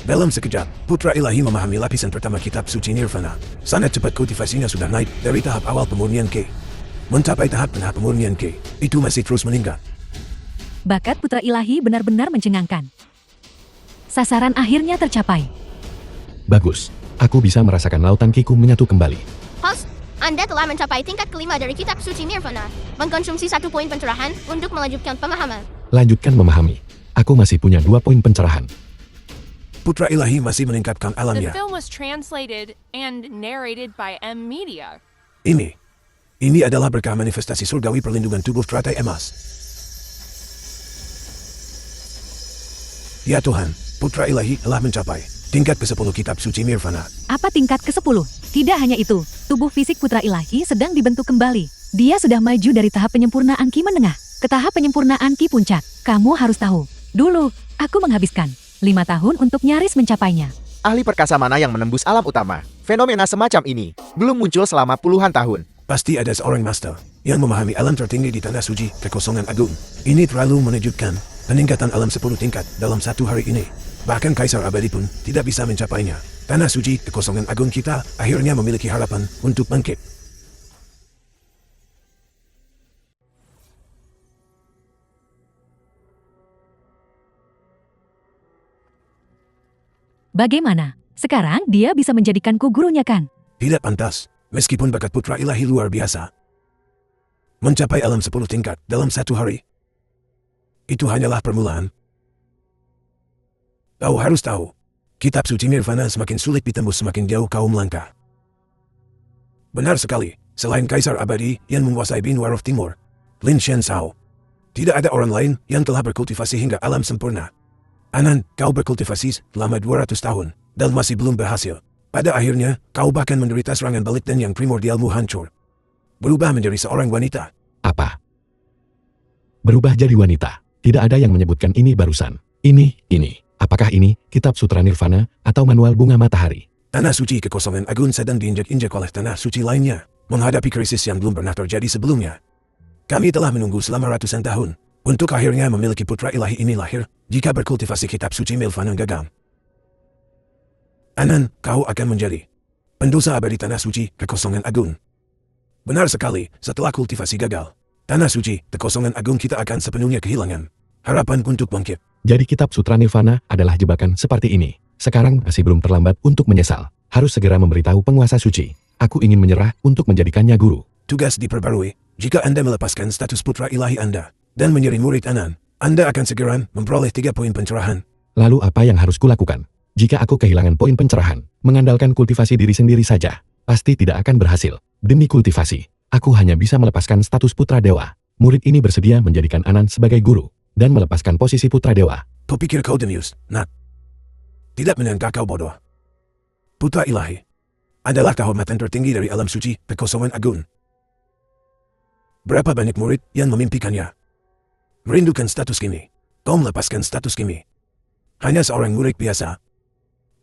Dalam sekejap, putra ilahi memahami lapisan pertama kitab suci nirvana. Sangat cepat kultivasinya sudah naik dari tahap awal pemurnian K. Mencapai tahap tengah pemurnian K, itu masih terus meningkat. Bakat putra ilahi benar-benar mencengangkan. Sasaran akhirnya tercapai. Bagus. Aku bisa merasakan lautan kiku menyatu kembali. Host, Anda telah mencapai tingkat kelima dari kitab suci nirvana. Mengkonsumsi 1 poin pencerahan untuk melanjutkan pemahaman. Lanjutkan memahami. Aku masih punya 2 poin pencerahan. Putra ilahi masih meningkatkan The alamnya. film was translated and narrated by M Media. Ini adalah berkah manifestasi surgawi perlindungan tubuh teratai emas. Ya Tuhan, putra ilahi telah mencapai tingkat ke-10 kitab suci nirvana. Apa tingkat ke-10? Tidak hanya itu, tubuh fisik putra ilahi sedang dibentuk kembali. Dia sudah maju dari tahap penyempurnaan ki menengah ke tahap penyempurnaan ki puncak. Kamu harus tahu, dulu aku menghabiskan 5 tahun untuk nyaris mencapainya. Ahli perkasa mana yang menembus alam utama? Fenomena semacam ini belum muncul selama puluhan tahun. Pasti ada seorang master yang memahami alam tertinggi di tanah suci kekosongan agung. Ini terlalu menakjubkan. Peningkatan alam 10 tingkat dalam 1 hari ini. Bahkan Kaisar Abadi pun tidak bisa mencapainya. Tanah suci kekosongan agung kita akhirnya memiliki harapan untuk bangkit. Bagaimana? Sekarang dia bisa menjadikanku gurunya kan? Tidak pantas, meskipun bakat putra ilahi luar biasa. Mencapai alam 10 tingkat dalam 1 hari. Itu hanyalah permulaan. Kau harus tahu, kitab suci nirvana semakin sulit ditembus semakin jauh kau melangkah. Benar sekali, selain Kaisar Abadi yang menguasai Binwaroh Timur, Lin Xianshao, tidak ada orang lain yang telah berkultivasi hingga alam sempurna. Anan, kau berkultivasi selama 200 tahun, dan masih belum berhasil. Pada akhirnya, kau bahkan menderita serangan balik dan yang primordialmu hancur. Berubah menjadi seorang wanita. Apa? Berubah jadi wanita. Tidak ada yang menyebutkan ini barusan. Ini. Apakah ini kitab sutra nirvana atau manual bunga matahari? Tanah suci kekosongan agung sedang diinjak-injak oleh tanah suci lainnya, menghadapi krisis yang belum pernah terjadi sebelumnya. Kami telah menunggu selama ratusan tahun, untuk akhirnya memiliki putra ilahi ini lahir, jika berkultivasi kitab suci nirvana gagal. Anan, kau akan menjadi pendosa abadi tanah suci kekosongan agung. Benar sekali, setelah kultivasi gagal, Tanah suci, kekosongan agung kita akan sepenuhnya kehilangan harapan untuk bangkit. Jadi kitab Sutra Nirvana adalah jebakan seperti ini. Sekarang masih belum terlambat untuk menyesal. Harus segera memberitahu penguasa suci. Aku ingin menyerah untuk menjadikannya guru. Tugas diperbarui. Jika Anda melepaskan status putra ilahi Anda dan menjadi murid Anan, Anda akan segera memperoleh 3 poin pencerahan. Lalu apa yang harus kulakukan? Jika aku kehilangan poin pencerahan, mengandalkan kultivasi diri sendiri saja, pasti tidak akan berhasil. Demi kultivasi, aku hanya bisa melepaskan status putra dewa. Murid ini bersedia menjadikan Anan sebagai guru dan melepaskan posisi putra dewa. Kau pikir kau jenius, nak? Tidak menyangka kau bodoh. Putra ilahi adalah kehormatan tertinggi dari alam suci, kekosongan agung. Berapa banyak murid yang memimpikannya? Merindukan status kini. Kau melepaskan status kini. Hanya seorang murid biasa.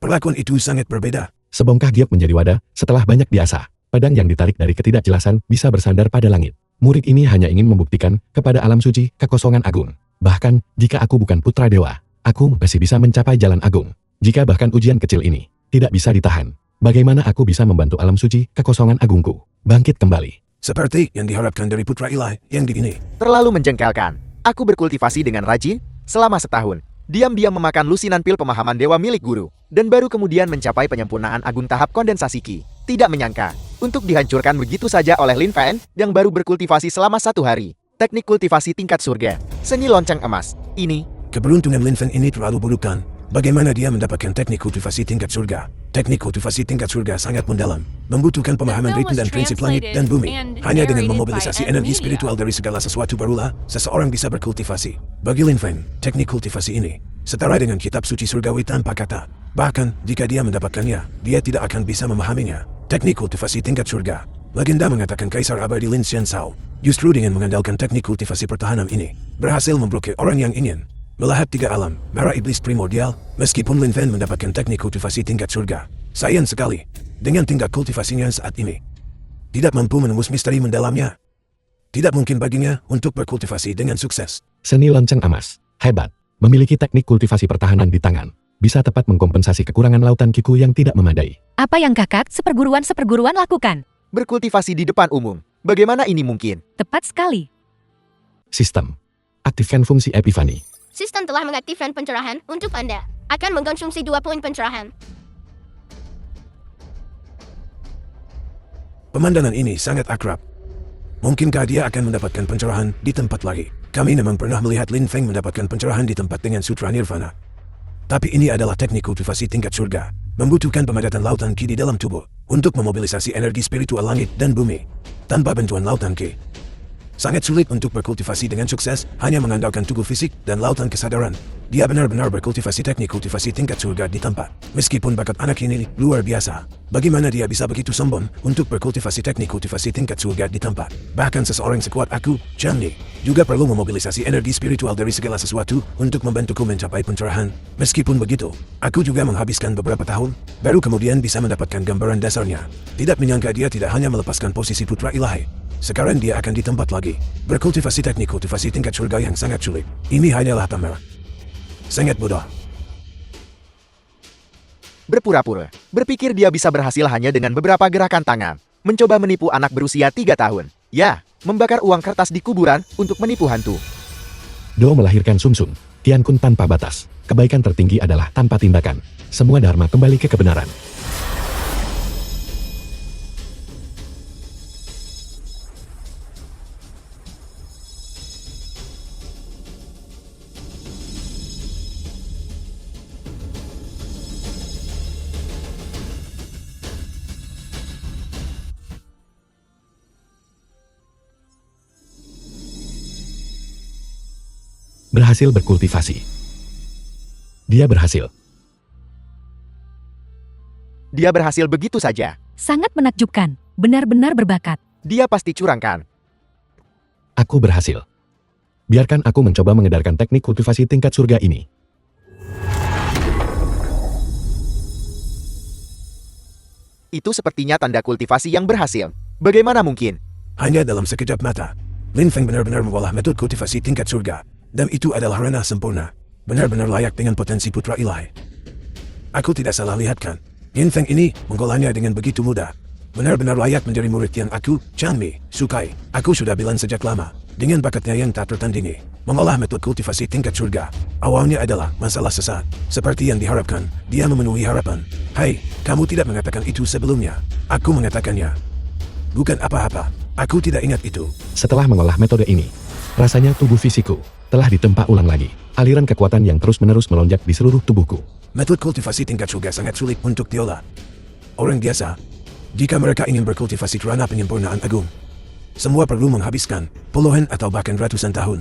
Perlakuan itu sangat berbeda. Sebongkah giok menjadi wadah, setelah banyak diasah, pedang yang ditarik dari ketidakjelasan bisa bersandar pada langit. Murid ini hanya ingin membuktikan kepada alam suci, kekosongan agung. Bahkan, jika aku bukan putra dewa, aku masih bisa mencapai jalan agung. Jika bahkan ujian kecil ini tidak bisa ditahan, bagaimana aku bisa membantu alam suci, kekosongan agungku bangkit kembali? Seperti yang diharapkan dari putra ilahi yang ini. Terlalu menjengkelkan. Aku berkultivasi dengan rajin selama setahun. Diam-diam memakan lusinan pil pemahaman dewa milik guru. Dan baru kemudian mencapai penyempurnaan agung tahap kondensasi ki. Tidak menyangka, untuk dihancurkan begitu saja oleh Lin Fan yang baru berkultivasi selama 1 hari. Teknik kultivasi tingkat surga. Seni lonceng emas. Ini Keberuntungan Lin Fan ini terlalu buruk kan? Bagaimana dia mendapatkan teknik kultivasi tingkat surga? Teknik kultivasi tingkat surga sangat mendalam, membutuhkan pemahaman ritme dan prinsip langit dan bumi. Hanya dengan memobilisasi energi spiritual dari segala sesuatu barulah seseorang bisa berkultivasi. Bagi Lin Fan, teknik kultivasi ini setara dengan kitab suci surgawi tanpa kata. Bahkan, jika dia mendapatkannya, dia tidak akan bisa memahaminya. Teknik kultivasi tingkat surga. Legenda mengatakan Kaisar Abadi Lin Xianzhao, justru dengan mengandalkan teknik kultivasi pertahanan ini, berhasil memblokir orang yang ingin melihat 3 alam, merah iblis primordial. Meskipun Lin Fan mendapatkan teknik kultivasi tingkat surga, sayang sekali, dengan tingkat kultivasinya saat ini, tidak mampu menembus misteri mendalamnya. Tidak mungkin baginya untuk berkultivasi dengan sukses. Seni lonceng emas, hebat, memiliki teknik kultivasi pertahanan di tangan, bisa tepat mengkompensasi kekurangan lautan kiku yang tidak memadai. Apa yang kakak seperguruan lakukan? berkultivasi di depan umum. Bagaimana ini mungkin? Tepat sekali. Sistem. Aktifkan fungsi Epifani. Sistem telah mengaktifkan pencerahan untuk Anda. Akan mengkonsumsi 2 poin pencerahan. Pemandangan ini sangat akrab. Mungkinkah dia akan mendapatkan pencerahan di tempat lagi? Kami memang pernah melihat Lin Feng mendapatkan pencerahan di tempat dengan Sutra Nirvana. Tapi ini adalah teknik kultivasi tingkat surga. Membutuhkan pemadatan lautan ki di dalam tubuh untuk memobilisasi energi spiritual langit dan bumi. Tanpa bantuan lautan ki, sangat sulit untuk berkultivasi dengan sukses hanya mengandalkan tubuh fisik dan lautan kesadaran. Dia benar-benar berkultivasi teknik kultivasi tingkat surga di tempat. Meskipun bakat anak ini luar biasa, bagaimana dia bisa begitu sombong untuk berkultivasi teknik kultivasi tingkat surga di tempat? Bahkan seseorang sekuat aku, Chang Ni, juga perlu memobilisasi energi spiritual dari segala sesuatu untuk membantuku mencapai pencerahan. Meskipun begitu, aku juga menghabiskan beberapa tahun, baru kemudian bisa mendapatkan gambaran dasarnya. Tidak menyangka dia tidak hanya melepaskan posisi putra ilahi. Sekarang dia akan di tempat lagi, berkultivasi teknik kultivasi tingkat surga yang sangat sulit. Ini hanyalah pamer. Sangat bodoh. Berpura-pura, berpikir dia bisa berhasil hanya dengan beberapa gerakan tangan. Mencoba menipu anak berusia 3 tahun. Ya, membakar uang kertas di kuburan untuk menipu hantu. Do melahirkan Sumsum, Tiankun tanpa batas. Kebaikan tertinggi adalah tanpa tindakan. Semua dharma kembali ke kebenaran. Berhasil berkultivasi. Dia berhasil. Dia berhasil begitu saja. Sangat menakjubkan. Benar-benar berbakat. Dia pasti curangkan. Aku berhasil. Biarkan aku mencoba mengedarkan teknik kultivasi tingkat surga ini. Itu sepertinya tanda kultivasi yang berhasil. Bagaimana mungkin? Hanya dalam sekejap mata, Lin Feng benar-benar mengolah metode kultivasi tingkat surga. Dan itu adalah ranah sempurna. Benar-benar layak dengan potensi putra ilahi. Aku tidak salah lihat kan? Lin Feng ini menggolahnya dengan begitu mudah. Benar-benar layak menjadi murid yang aku, Chang Mi, sukai. Aku sudah bilang sejak lama. Dengan bakatnya yang tak tertandingi, mengolah metode kultivasi tingkat surga. Awalnya adalah masalah sesat. Seperti yang diharapkan, dia memenuhi harapan. Hai, kamu tidak mengatakan itu sebelumnya. Aku mengatakannya. Bukan apa-apa, aku tidak ingat itu. Setelah mengolah metode ini, rasanya tubuh fisikku telah ditempa ulang lagi. Aliran kekuatan yang terus-menerus melonjak di seluruh tubuhku. Metode kultivasi tingkat surga sangat sulit untuk diolah. Orang biasa, jika mereka ingin berkultivasi kerana penyempurnaan agung, semua perlu menghabiskan puluhan atau bahkan ratusan tahun.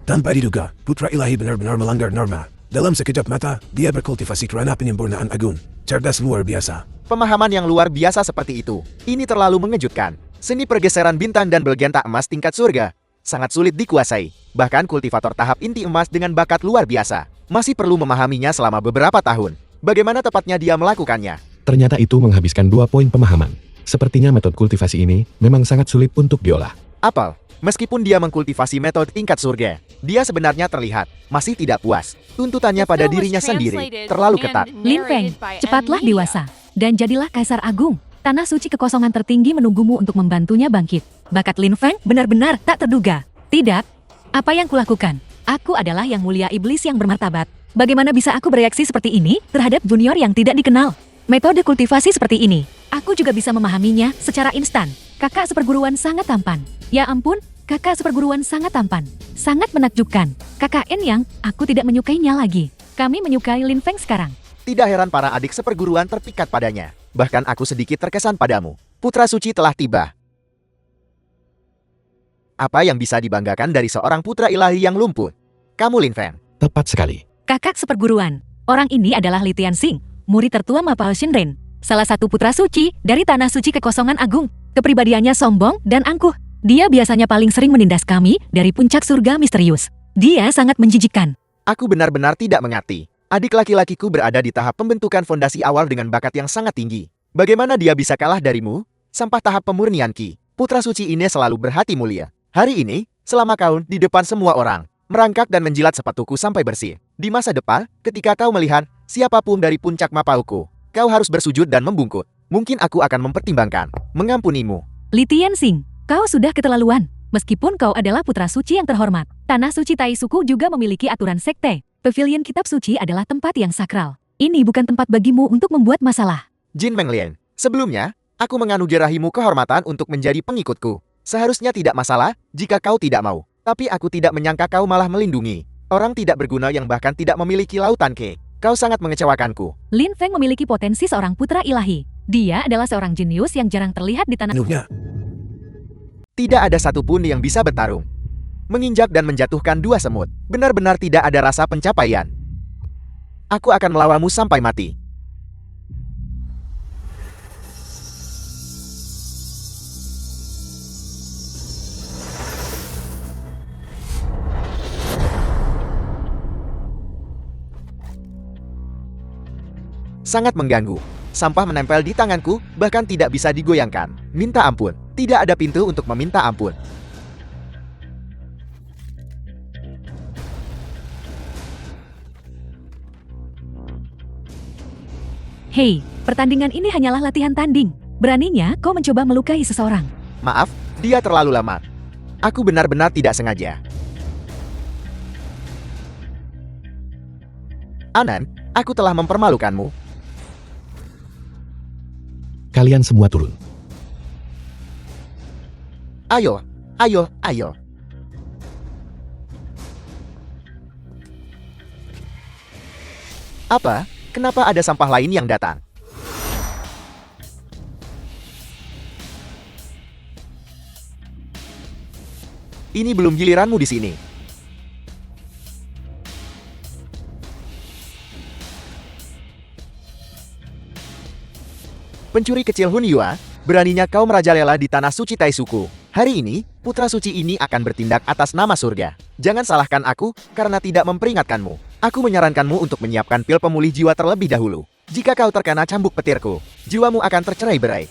Tanpa diduga, putra ilahi benar-benar melanggar norma. Dalam sekejap mata, dia berkultivasi kerana penyempurnaan agung. Cerdas luar biasa. Pemahaman yang luar biasa seperti itu. Ini terlalu mengejutkan. Seni pergeseran bintang dan belgenta emas tingkat surga sangat sulit dikuasai. Bahkan kultivator tahap inti emas dengan bakat luar biasa masih perlu memahaminya selama beberapa tahun. Bagaimana tepatnya dia melakukannya? Ternyata itu menghabiskan 2 poin pemahaman. Sepertinya metode kultivasi ini memang sangat sulit untuk diolah. Apel, meskipun dia mengkultivasi metode tingkat surga, dia sebenarnya terlihat masih tidak puas. Tuntutannya pada dirinya sendiri terlalu ketat. Lin Feng, cepatlah dewasa dan jadilah Kaisar Agung. Tanah suci kekosongan tertinggi menunggumu untuk membantunya bangkit. Bakat Lin Feng benar-benar tak terduga. Tidak, apa yang kulakukan? Aku adalah yang mulia iblis yang bermartabat. Bagaimana bisa aku bereaksi seperti ini terhadap junior yang tidak dikenal? Metode kultivasi seperti ini, aku juga bisa memahaminya secara instan. Kakak seperguruan sangat tampan. Ya ampun, kakak seperguruan sangat tampan. Sangat menakjubkan. Kakak En Yang, aku tidak menyukainya lagi. Kami menyukai Lin Feng sekarang. Tidak heran para adik seperguruan terpikat padanya. Bahkan aku sedikit terkesan padamu. Putra suci telah tiba. Apa yang bisa dibanggakan dari seorang putra ilahi yang lumpuh? Kamu Lin Feng. Tepat sekali. Kakak seperguruan. Orang ini adalah Li Tianxing, murid tertua Mapao Shenren. Salah satu putra suci dari Tanah Suci Kekosongan Agung. Kepribadiannya sombong dan angkuh. Dia biasanya paling sering menindas kami dari puncak surga misterius. Dia sangat menjijikkan. Aku benar-benar tidak mengerti. Adik laki-lakiku berada di tahap pembentukan fondasi awal dengan bakat yang sangat tinggi. Bagaimana dia bisa kalah darimu? Sampah tahap pemurnian Ki. Putra suci ini selalu berhati mulia. Hari ini, selama kau di depan semua orang, merangkak dan menjilat sepatuku sampai bersih. Di masa depan, ketika kau melihat siapapun dari puncak mapauku, kau harus bersujud dan membungkuk. Mungkin aku akan mempertimbangkan mengampunimu. Li Tianxing, kau sudah keterlaluan. Meskipun kau adalah putra suci yang terhormat, Tanah Suci Taisuku juga memiliki aturan sekte. Pavilion kitab suci adalah tempat yang sakral. Ini bukan tempat bagimu untuk membuat masalah. Jin Menglian, sebelumnya, aku menganugerahimu kehormatan untuk menjadi pengikutku. Seharusnya tidak masalah jika kau tidak mau. Tapi aku tidak menyangka kau malah melindungi orang tidak berguna yang bahkan tidak memiliki lautan ke. Kau sangat mengecewakanku. Lin Feng memiliki potensi seorang putra ilahi. Dia adalah seorang jenius yang jarang terlihat di tanah. Penuhnya. Tidak ada satupun yang bisa bertarung. Menginjak dan menjatuhkan 2 semut. Benar-benar tidak ada rasa pencapaian. Aku akan melawanmu sampai mati. Sangat mengganggu. Sampah menempel di tanganku, bahkan tidak bisa digoyangkan. Minta ampun. Tidak ada pintu untuk meminta ampun. Hei, pertandingan ini hanyalah latihan tanding. Beraninya kau mencoba melukai seseorang. Maaf, dia terlalu lama. Aku benar-benar tidak sengaja. Anan, aku telah mempermalukanmu. Kalian semua turun. Ayo, ayo, ayo. Apa? Kenapa ada sampah lain yang datang? Ini belum giliranmu di sini. Pencuri kecil Hun Yua, beraninya kau merajalela di tanah suci Taisuku. Hari ini, putra suci ini akan bertindak atas nama surga. Jangan salahkan aku karena tidak memperingatkanmu. Aku menyarankanmu untuk menyiapkan pil pemulih jiwa terlebih dahulu. Jika kau terkena cambuk petirku, jiwamu akan tercerai-berai.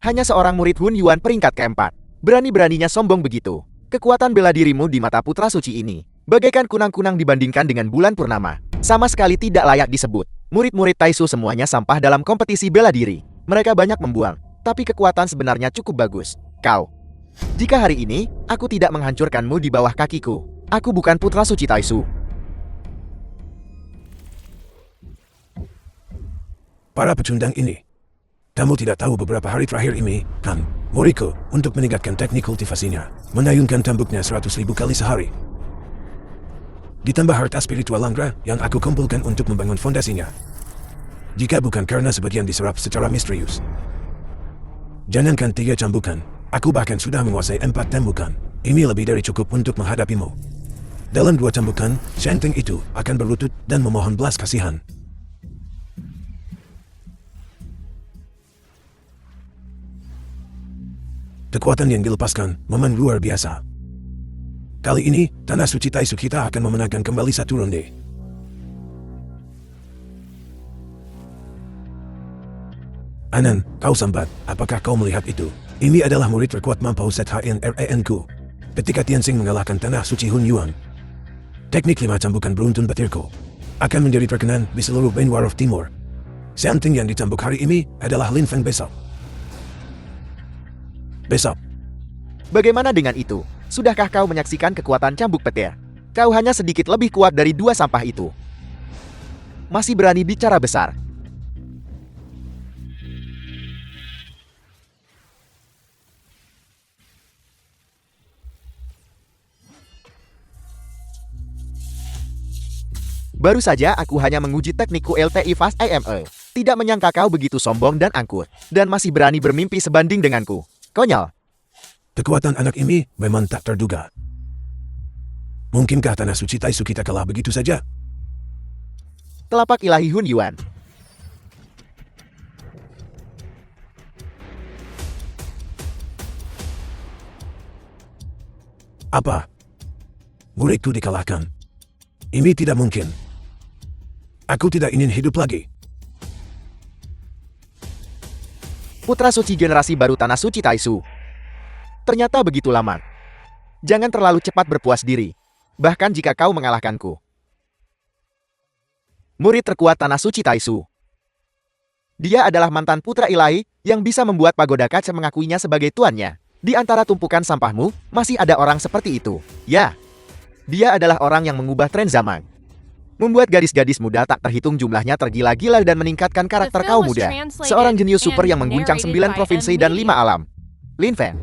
Hanya seorang murid Hun Yuan peringkat keempat. Berani-beraninya sombong begitu. Kekuatan bela dirimu di mata putra suci ini bagaikan kunang-kunang dibandingkan dengan bulan purnama. Sama sekali tidak layak disebut. Murid-murid Taisu semuanya sampah dalam kompetisi bela diri. Mereka banyak membuang, tapi kekuatan sebenarnya cukup bagus. Kau Jika hari ini, aku tidak menghancurkanmu di bawah kakiku, aku bukan putra suci Taisu. Para pecundang ini, kamu tidak tahu beberapa hari terakhir ini, kan? Muridku, untuk meningkatkan teknik kultivasinya, menayunkan tambuknya 100.000 kali sehari. Ditambah harta spiritual Langra yang aku kumpulkan untuk membangun fondasinya. Jika bukan karena sebagian diserap secara misterius. Jangankan 3 cambukan, aku bahkan sudah menguasai 4 cambukan. Ini lebih dari cukup untuk menghadapimu. Dalam 2 cambukan, Shangting itu akan berlutut dan memohon belas kasihan. Kekuatan yang dilepaskan memang luar biasa. Kali ini, tanah suci Taisu kita akan memenangkan kembali 1 ronde. Anan, kau sambat, apakah kau melihat itu? Ini adalah murid terkuat Mampau ZHNRAN ku. Ketika Tianxing mengalahkan tanah suci Hun Yuan. Teknik 5 cambukan beruntun batirku akan menjadi terkenal di seluruh Benwaroh Timur. Shangting yang dicambuk hari ini adalah Lin Feng besok. Bagaimana dengan itu? Sudahkah kau menyaksikan kekuatan cambuk petir? Kau hanya sedikit lebih kuat dari 2 sampah itu. Masih berani bicara besar. Baru saja aku hanya menguji teknikku LTI Fast AME. Tidak menyangka kau begitu sombong dan angkuh. Dan masih berani bermimpi sebanding denganku. Konyol. Kekuatan anak ini memang tak terduga. Mungkinkah tanah suci Taisu kita kalah begitu saja? Telapak ilahi Hun Yuan. Apa? Muridku dikalahkan. Ini tidak mungkin. Aku tidak ingin hidup lagi. Putra suci generasi baru tanah suci Taisu. Ternyata begitu lama. Jangan terlalu cepat berpuas diri. Bahkan jika kau mengalahkanku. Murid terkuat tanah suci Taisu. Dia adalah mantan putra ilahi yang bisa membuat pagoda kaca mengakuinya sebagai tuannya. Di antara tumpukan sampahmu, masih ada orang seperti itu. Ya, dia adalah orang yang mengubah tren zaman. Membuat gadis-gadis muda tak terhitung jumlahnya tergila-gila dan meningkatkan karakter kaum muda. Seorang jenius super yang mengguncang 9 provinsi dan 5 alam. Lin Feng.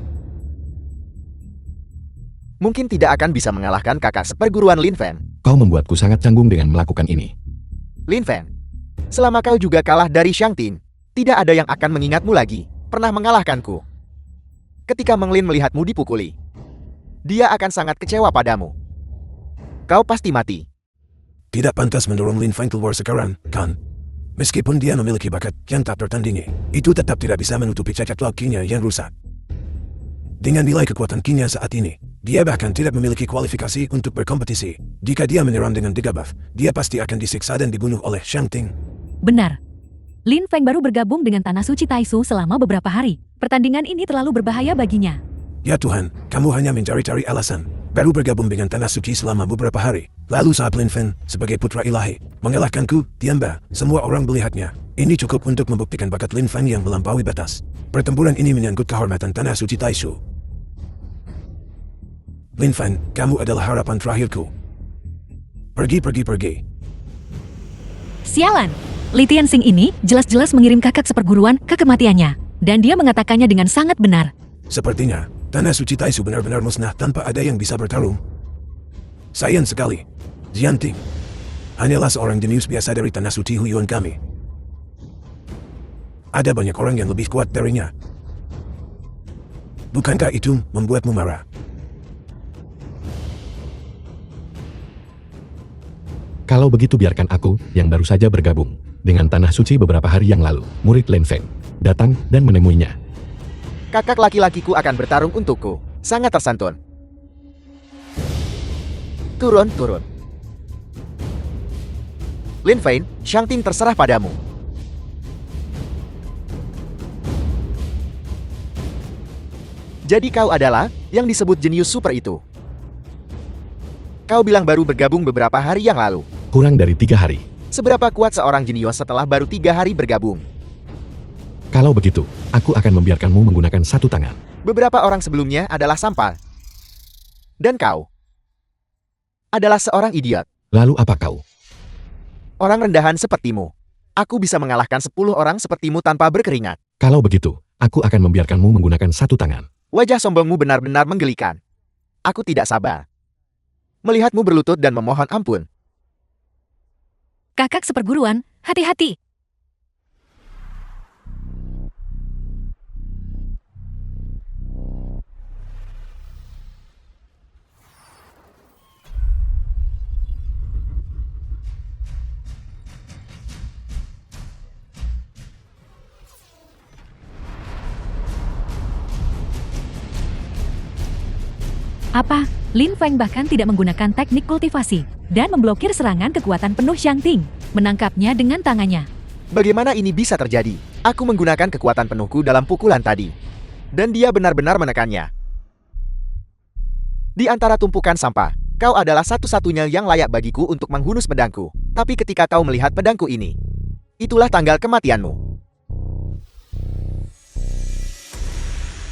Mungkin tidak akan bisa mengalahkan kakak seperguruan Lin Feng. Kau membuatku sangat canggung dengan melakukan ini. Lin Feng. Selama kau juga kalah dari Shangting, tidak ada yang akan mengingatmu lagi. Pernah mengalahkanku. Ketika Meng Lin melihatmu dipukuli, dia akan sangat kecewa padamu. Kau pasti mati. Tidak pantas mendorong Lin Feng keluar sekarang, kan? Meskipun dia memiliki bakat yang tak tertandingi, itu tetap tidak bisa menutupi cacat lakinya yang rusak. Dengan nilai kekuatan Qi-nya saat ini, dia bahkan tidak memiliki kualifikasi untuk berkompetisi. Jika dia menyerang dengan debuff, dia pasti akan disiksa dan dibunuh oleh Shangting. Benar. Lin Feng baru bergabung dengan tanah suci Taisu selama beberapa hari. Pertandingan ini terlalu berbahaya baginya. Ya Tuhan, kamu hanya mencari-cari alasan. Baru bergabung dengan tanah suci selama beberapa hari. Lalu saat Lin Feng, sebagai putra ilahi, mengalahkanku, tiamba, semua orang melihatnya. Ini cukup untuk membuktikan bakat Lin Feng yang melampaui batas. Pertempuran ini menyangkut kehormatan tanah suci Taisu. Lin Feng, kamu adalah harapan terakhirku. Pergi. Sialan. Li Tianxing ini jelas-jelas mengirim kakak seperguruan ke kematiannya. Dan dia mengatakannya dengan sangat benar. Sepertinya, tanah suci Taisu benar-benar musnah tanpa ada yang bisa bertarung. Sayang sekali, Jianting hanyalah seorang jenius biasa dari tanah suci Huyuan kami. Ada banyak orang yang lebih kuat darinya. Bukankah itu membuatmu marah? Kalau begitu biarkan aku, yang baru saja bergabung dengan tanah suci beberapa hari yang lalu, murid Lin Feng, datang dan menemuinya. Kakak laki-lakiku akan bertarung untukku. Sangat tersantun. Turun. Lin Feng, Shangting terserah padamu. Jadi kau adalah yang disebut jenius super itu. Kau bilang baru bergabung beberapa hari yang lalu. Kurang dari 3 hari. Seberapa kuat seorang jenius setelah baru 3 hari bergabung? Kalau begitu, aku akan membiarkanmu menggunakan 1 tangan. Beberapa orang sebelumnya adalah sampah. Dan kau adalah seorang idiot. Lalu apa kau? Orang rendahan sepertimu. Aku bisa mengalahkan 10 orang sepertimu tanpa berkeringat. Kalau begitu, aku akan membiarkanmu menggunakan satu tangan. Wajah sombongmu benar-benar menggelikan. Aku tidak sabar melihatmu berlutut dan memohon ampun. Kakak seperguruan, hati-hati. Apa? Lin Feng bahkan tidak menggunakan teknik kultivasi dan memblokir serangan kekuatan penuh Xiangting, menangkapnya dengan tangannya. Bagaimana ini bisa terjadi? Aku menggunakan kekuatan penuhku dalam pukulan tadi. Dan dia benar-benar menekannya. Di antara tumpukan sampah, kau adalah satu-satunya yang layak bagiku untuk menghunus pedangku. Tapi ketika kau melihat pedangku ini, itulah tanggal kematianmu.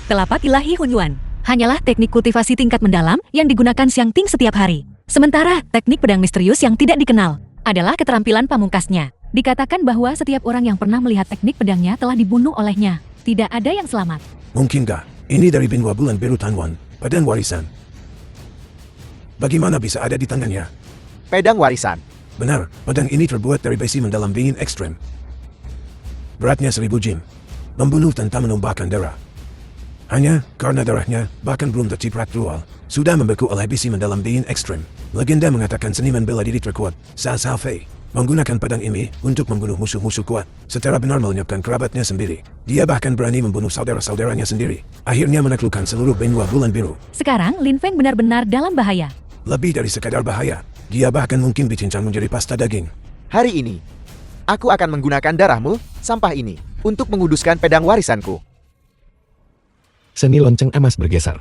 Telapak ilahi Hunyuan hanyalah teknik kultivasi tingkat mendalam yang digunakan Xiangting setiap hari. Sementara teknik pedang misterius yang tidak dikenal adalah keterampilan pamungkasnya. Dikatakan bahwa setiap orang yang pernah melihat teknik pedangnya telah dibunuh olehnya. Tidak ada yang selamat. Mungkinkah ini dari Binwa Bulan Biru Tanwan, pedang warisan? Bagaimana bisa ada di tangannya? Pedang warisan. Benar, pedang ini terbuat dari besi mendalam dingin ekstrem. Beratnya 1000 jin. Membunuh tanpa menumpahkan darah. Hanya karena darahnya, bahkan belum terciprat rual, sudah membeku oleh besi mendalam dingin ekstrem. Legenda mengatakan seniman bela diri terkuat, Sa Fei, menggunakan pedang ini untuk membunuh musuh-musuh kuat, secara benar melenyapkan kerabatnya sendiri. Dia bahkan berani membunuh saudara-saudaranya sendiri. Akhirnya menaklukkan seluruh Benua Bulan Biru. Sekarang Lin Feng benar-benar dalam bahaya. Lebih dari sekadar bahaya, dia bahkan mungkin dicincang menjadi pasta daging. Hari ini, aku akan menggunakan darahmu, sampah ini, untuk menguduskan pedang warisanku. Seni lonceng emas bergeser.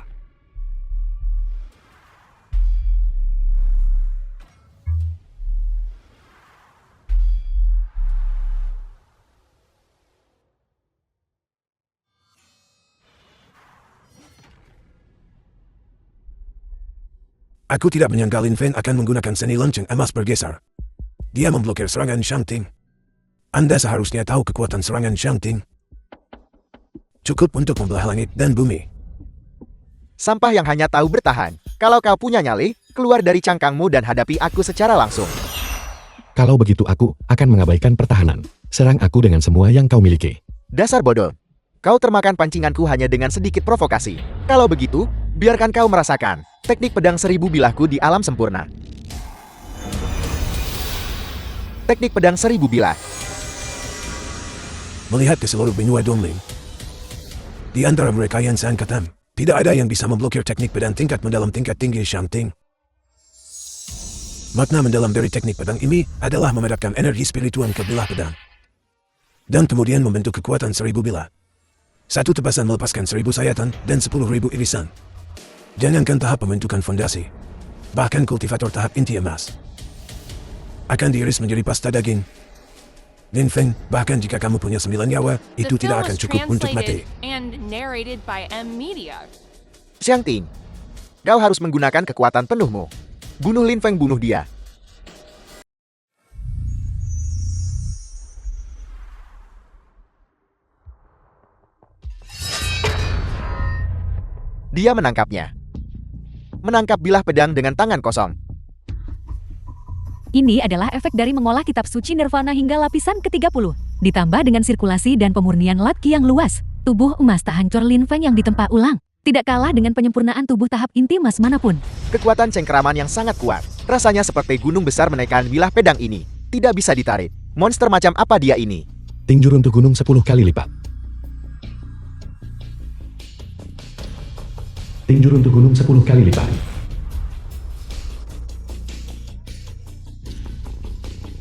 Aku tidak menyangka Lin Feng akan menggunakan seni lonceng emas bergeser. Dia memblokir serangan Xiangting. Anda seharusnya tahu kekuatan serangan Xiangting. Cukup untuk membelah langit dan bumi. Sampah yang hanya tahu bertahan. Kalau kau punya nyali, keluar dari cangkangmu dan hadapi aku secara langsung. Kalau begitu aku akan mengabaikan pertahanan. Serang aku dengan semua yang kau miliki. Dasar bodoh. Kau termakan pancinganku hanya dengan sedikit provokasi. Kalau begitu, biarkan kau merasakan teknik pedang 1000 bilahku di alam sempurna. Teknik pedang 1000 bilah. Melihat ke seluruh benua Dongling, di antara mereka yang seangkatan, tidak ada yang bisa memblokir teknik pedang tingkat mendalam tingkat tinggi Xiangting. Makna mendalam dari teknik pedang ini adalah memadamkan energi spiritual ke bilah pedang. Dan kemudian membentuk kekuatan 1000 bilah. Satu tebasan melepaskan 1000 sayatan dan 10.000 irisan. Jangankan tahap pembentukan fondasi, bahkan kultivator tahap inti emas akan diiris menjadi pasta daging. Lin Feng, bahkan jika kamu punya 9 nyawa, itu tidak akan cukup untuk mati. Xiangting, kau harus menggunakan kekuatan penuhmu. Bunuh Lin Feng, bunuh dia. Dia menangkapnya. Menangkap bilah pedang dengan tangan kosong. Ini adalah efek dari mengolah kitab suci Nirvana hingga lapisan ke-30. Ditambah dengan sirkulasi dan pemurnian Lat Qi yang luas, tubuh emas tak hancur Lin Feng yang ditempa ulang. Tidak kalah dengan penyempurnaan tubuh tahap inti emas manapun. Kekuatan cengkeraman yang sangat kuat. Rasanya seperti gunung besar menaikkan bilah pedang ini. Tidak bisa ditarik. Monster macam apa dia ini? Tinju runtuh gunung 10 kali lipat. Tinju runtuh gunung 10 kali lipat.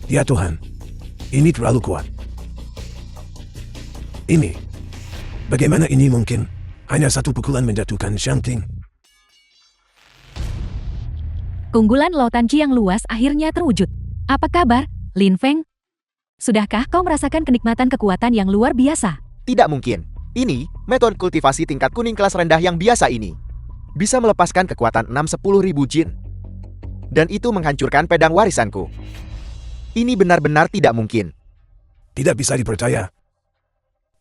Ya Tuhan, ini terlalu kuat. Ini, bagaimana ini mungkin? Hanya satu pukulan menjatuhkan Xiangting. Keunggulan Lautan Qi yang luas akhirnya terwujud. Apa kabar, Lin Feng? Sudahkah kau merasakan kenikmatan kekuatan yang luar biasa? Tidak mungkin. Ini metode kultivasi tingkat kuning kelas rendah yang biasa ini bisa melepaskan kekuatan 6-10 ribu jin. Dan itu menghancurkan pedang warisanku. Ini benar-benar tidak mungkin. Tidak bisa dipercaya.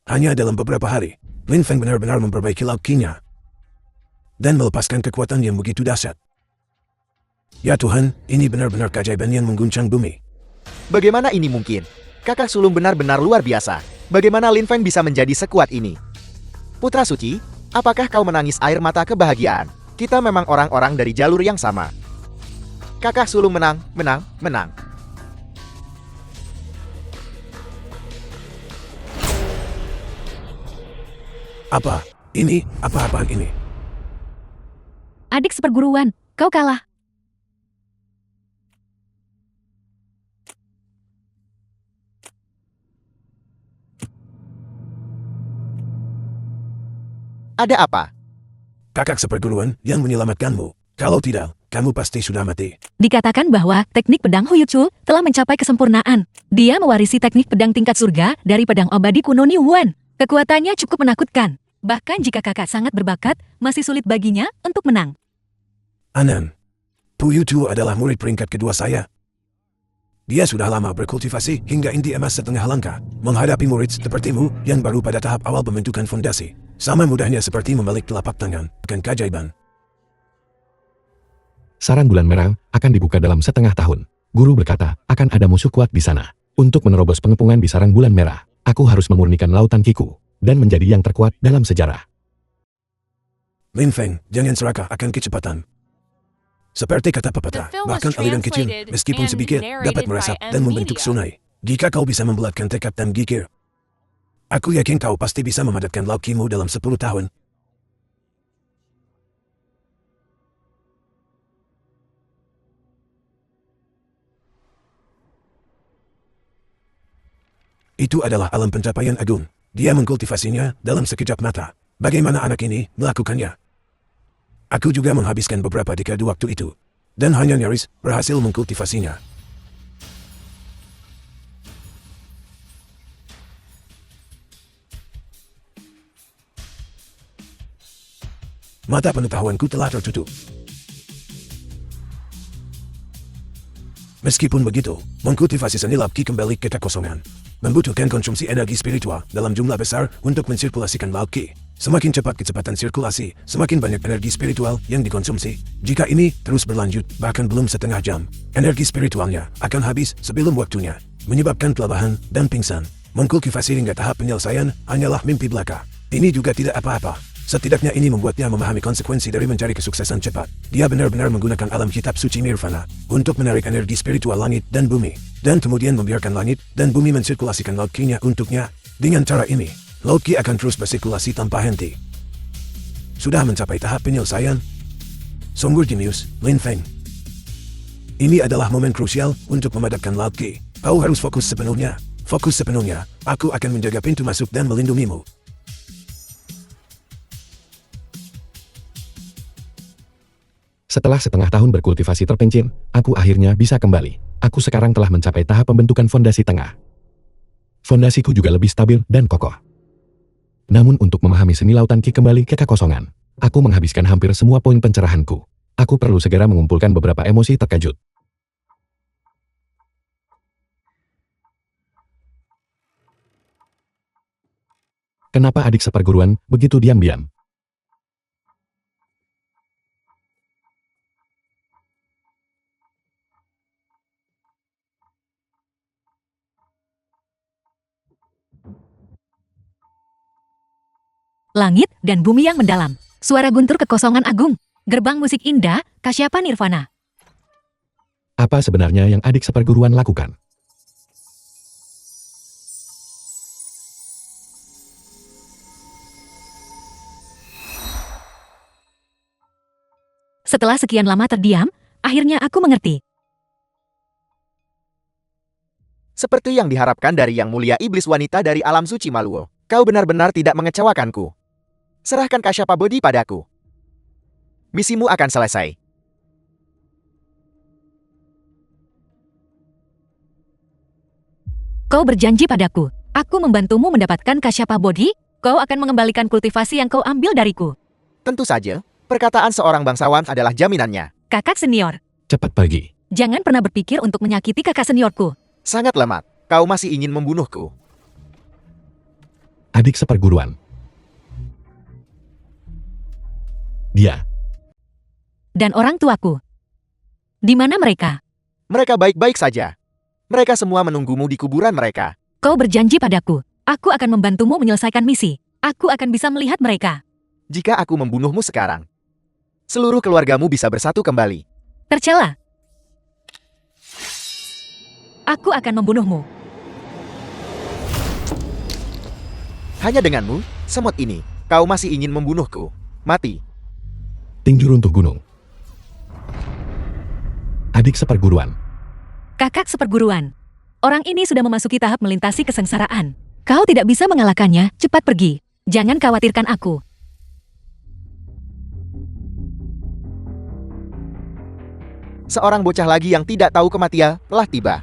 Hanya dalam beberapa hari, Lin Feng benar-benar memperbaiki laukinya dan melepaskan kekuatan yang begitu dahsyat. Ya Tuhan, ini benar-benar keajaiban yang mengguncang bumi. Bagaimana ini mungkin? Kakak sulung benar-benar luar biasa. Bagaimana Lin Feng bisa menjadi sekuat ini? Putra suci, apakah kau menangis air mata kebahagiaan? Kita memang orang-orang dari jalur yang sama. Kakak sulung menang, menang, menang. Apa? Ini? Apa-apaan ini? Adik seperguruan, kau kalah. Ada apa? Kakak seperguruan yang menyelamatkanmu. Kalau tidak, kamu pasti sudah mati. Dikatakan bahwa teknik pedang Huyuchul telah mencapai kesempurnaan. Dia mewarisi teknik pedang tingkat surga dari pedang abadi kuno Niu Huan. Kekuatannya cukup menakutkan. Bahkan jika kakak sangat berbakat, masih sulit baginya untuk menang. Anan, Pu Yutu adalah murid peringkat kedua saya. Dia sudah lama berkultivasi hingga inti emas setengah langkah, menghadapi murid sepertimu yang baru pada tahap awal pembentukan fondasi. Sama mudahnya seperti membalik telapak tangan, bukan keajaiban. Sarang bulan merah akan dibuka dalam setengah tahun. Guru berkata, akan ada musuh kuat di sana. Untuk menerobos pengepungan di sarang bulan merah, aku harus memurnikan lautan kiku dan menjadi yang terkuat dalam sejarah. Lin Feng, jangan serakah akan kecepatan. Seperti kata pepatah, bahkan aliran kecil, meskipun sedikit, dapat meresap dan membentuk sungai. Jika kau bisa membulatkan tekad dan gigir, aku yakin kau pasti bisa memadatkan laukimu dalam 10 tahun. Itu adalah alam pencapaian agung. Dia mengkultivasinya dalam sekejap mata. Bagaimana anak ini melakukannya? Aku juga menghabiskan beberapa dekade waktu itu, dan hanya nyaris berhasil mengkultivasinya. Mata pengetahuanku telah tertutup. Meskipun begitu, mengkultivasi seni labki kembali ke kekosongan membutuhkan konsumsi energi spiritual dalam jumlah besar untuk mensirkulasikan labki. Semakin cepat kecepatan sirkulasi, semakin banyak energi spiritual yang dikonsumsi. Jika ini terus berlanjut, bahkan belum setengah jam, energi spiritualnya akan habis sebelum waktunya, menyebabkan kelelahan dan pingsan. Mengkultivasi hingga tahap penyelesaian hanyalah mimpi belaka. Ini juga tidak apa-apa. Setidaknya ini membuatnya memahami konsekuensi dari mencari kesuksesan cepat. Dia benar-benar menggunakan alam kitab suci Nirvana untuk menarik energi spiritual langit dan bumi, dan kemudian membiarkan langit dan bumi mensirkulasikan laukinya untuknya. Dengan cara ini, lauki akan terus bersirkulasi tanpa henti. Sudah mencapai tahap penyelesaian? Sungguh jenius, Lin Feng. Ini adalah momen krusial untuk memadamkan lauki. Kau harus fokus sepenuhnya. Fokus sepenuhnya. Aku akan menjaga pintu masuk dan melindungimu. Setelah setengah tahun berkultivasi terpencil, aku akhirnya bisa kembali. Aku sekarang telah mencapai tahap pembentukan fondasi tengah. Fondasiku juga lebih stabil dan kokoh. Namun untuk memahami seni lautan ki kembali ke kekosongan, aku menghabiskan hampir semua poin pencerahanku. Aku perlu segera mengumpulkan beberapa emosi terkejut. Kenapa adik seperguruan begitu diam-diam? Langit dan bumi yang mendalam. Suara guntur kekosongan agung. Gerbang musik indah, Kasyapa Nirvana. Apa sebenarnya yang adik seperguruan lakukan? Setelah sekian lama terdiam, akhirnya aku mengerti. Seperti yang diharapkan dari yang mulia iblis wanita dari alam suci Maluo. Kau benar-benar tidak mengecewakanku. Serahkan Kasyapa Bodhi padaku. Misimu akan selesai. Kau berjanji padaku, aku membantumu mendapatkan Kasyapa Bodhi, Kau akan mengembalikan kultivasi yang kau ambil dariku. Tentu saja, perkataan seorang bangsawan adalah jaminannya. Kakak senior, Cepat pergi. jangan pernah berpikir untuk menyakiti kakak seniorku. Sangat lemah. Kau masih ingin membunuhku. Adik seperguruan. Dia. Dan orang tuaku. Di mana mereka? Mereka baik-baik saja. Mereka semua menunggumu di kuburan mereka. Kau berjanji padaku. Aku akan membantumu menyelesaikan misi. Aku akan bisa melihat mereka. Jika aku membunuhmu sekarang, seluruh keluargamu bisa bersatu kembali. Tercela. Aku akan membunuhmu. Hanya denganmu, semut ini, kau masih ingin membunuhku. Mati. Tinju runtuh gunung. Adik seperguruan. Kakak seperguruan. Orang ini sudah memasuki tahap melintasi kesengsaraan. Kau tidak bisa mengalahkannya, cepat pergi. Jangan khawatirkan aku. Seorang bocah lagi yang tidak tahu kematian telah tiba.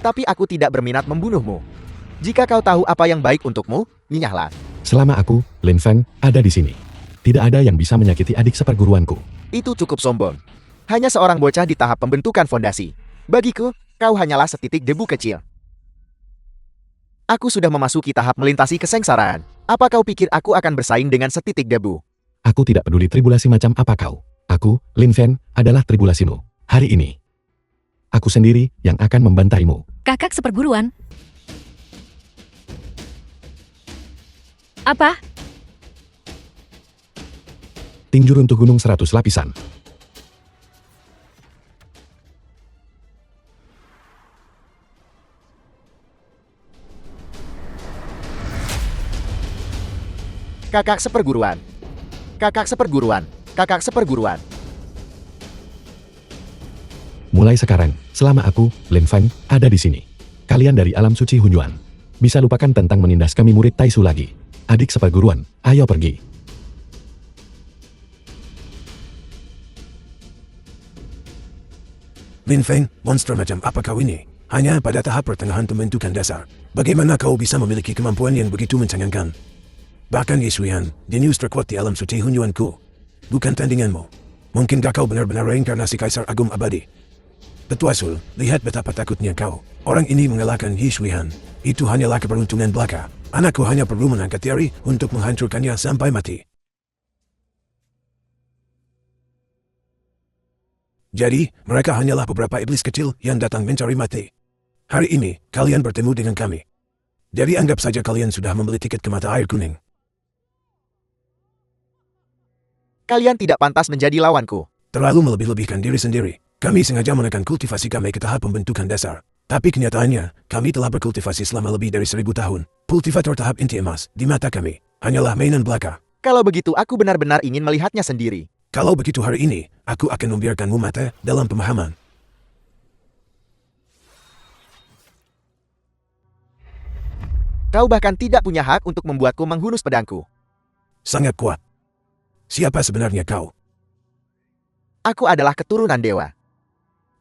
Tapi aku tidak berminat membunuhmu. Jika kau tahu apa yang baik untukmu, minyahlah. Selama aku, Lin Feng, ada di sini. Tidak ada yang bisa menyakiti adik seperguruanku. Itu cukup sombong. Hanya seorang bocah di tahap pembentukan fondasi. Bagiku, kau hanyalah setitik debu kecil. Aku sudah memasuki tahap melintasi kesengsaraan. Apa kau pikir aku akan bersaing dengan setitik debu? Aku tidak peduli tribulasi macam apa kau. Aku, Lin Feng, adalah tribulasimu. Hari ini. Aku sendiri yang akan membantaimu. Kakak seperguruan. Apa? Tinju runtuh gunung 100 lapisan. Kakak seperguruan. Kakak seperguruan. Kakak seperguruan. Mulai sekarang, selama aku, Lin Feng, ada di sini. Kalian dari alam suci Hunyuan. Bisa lupakan tentang menindas kami murid Taisu lagi. Adik seperguruan, ayo pergi. Lin Feng, monster macam apa kau ini? Hanya pada tahap pertengahan pembentukan dasar. Bagaimana kau bisa memiliki kemampuan yang begitu mencengangkan? Bahkan Ye Xuyan, jenius terkuat di alam suci Hunyuanku. Bukan tandinganmu. Mungkinkah kau benar-benar reinkarnasi Kaisar Agung Abadi? Tetua Sul, lihat betapa takutnya kau. Orang ini mengalahkan Ye Xuyan. Itu hanyalah keberuntungan belaka. Anakku hanya perlu mengangkat Tiari untuk menghancurkannya sampai mati. Jadi, mereka hanyalah beberapa iblis kecil yang datang mencari mati. Hari ini, kalian bertemu dengan kami. Jadi anggap saja kalian sudah membeli tiket ke mata air kuning. Kalian tidak pantas menjadi lawanku. Terlalu melebih-lebihkan diri sendiri. Kami sengaja menekan kultivasi kami ke tahap pembentukan dasar. Tapi kenyataannya, kami telah berkultivasi selama lebih dari 1000 tahun. Kultivator tahap inti emas, di mata kami, hanyalah mainan belaka. Kalau begitu aku benar-benar ingin melihatnya sendiri. Kalau begitu hari ini, aku akan membiarkanmu mati dalam pemahaman. Kau bahkan tidak punya hak untuk membuatku menghunus pedangku. Sangat kuat. Siapa sebenarnya kau? Aku adalah keturunan dewa.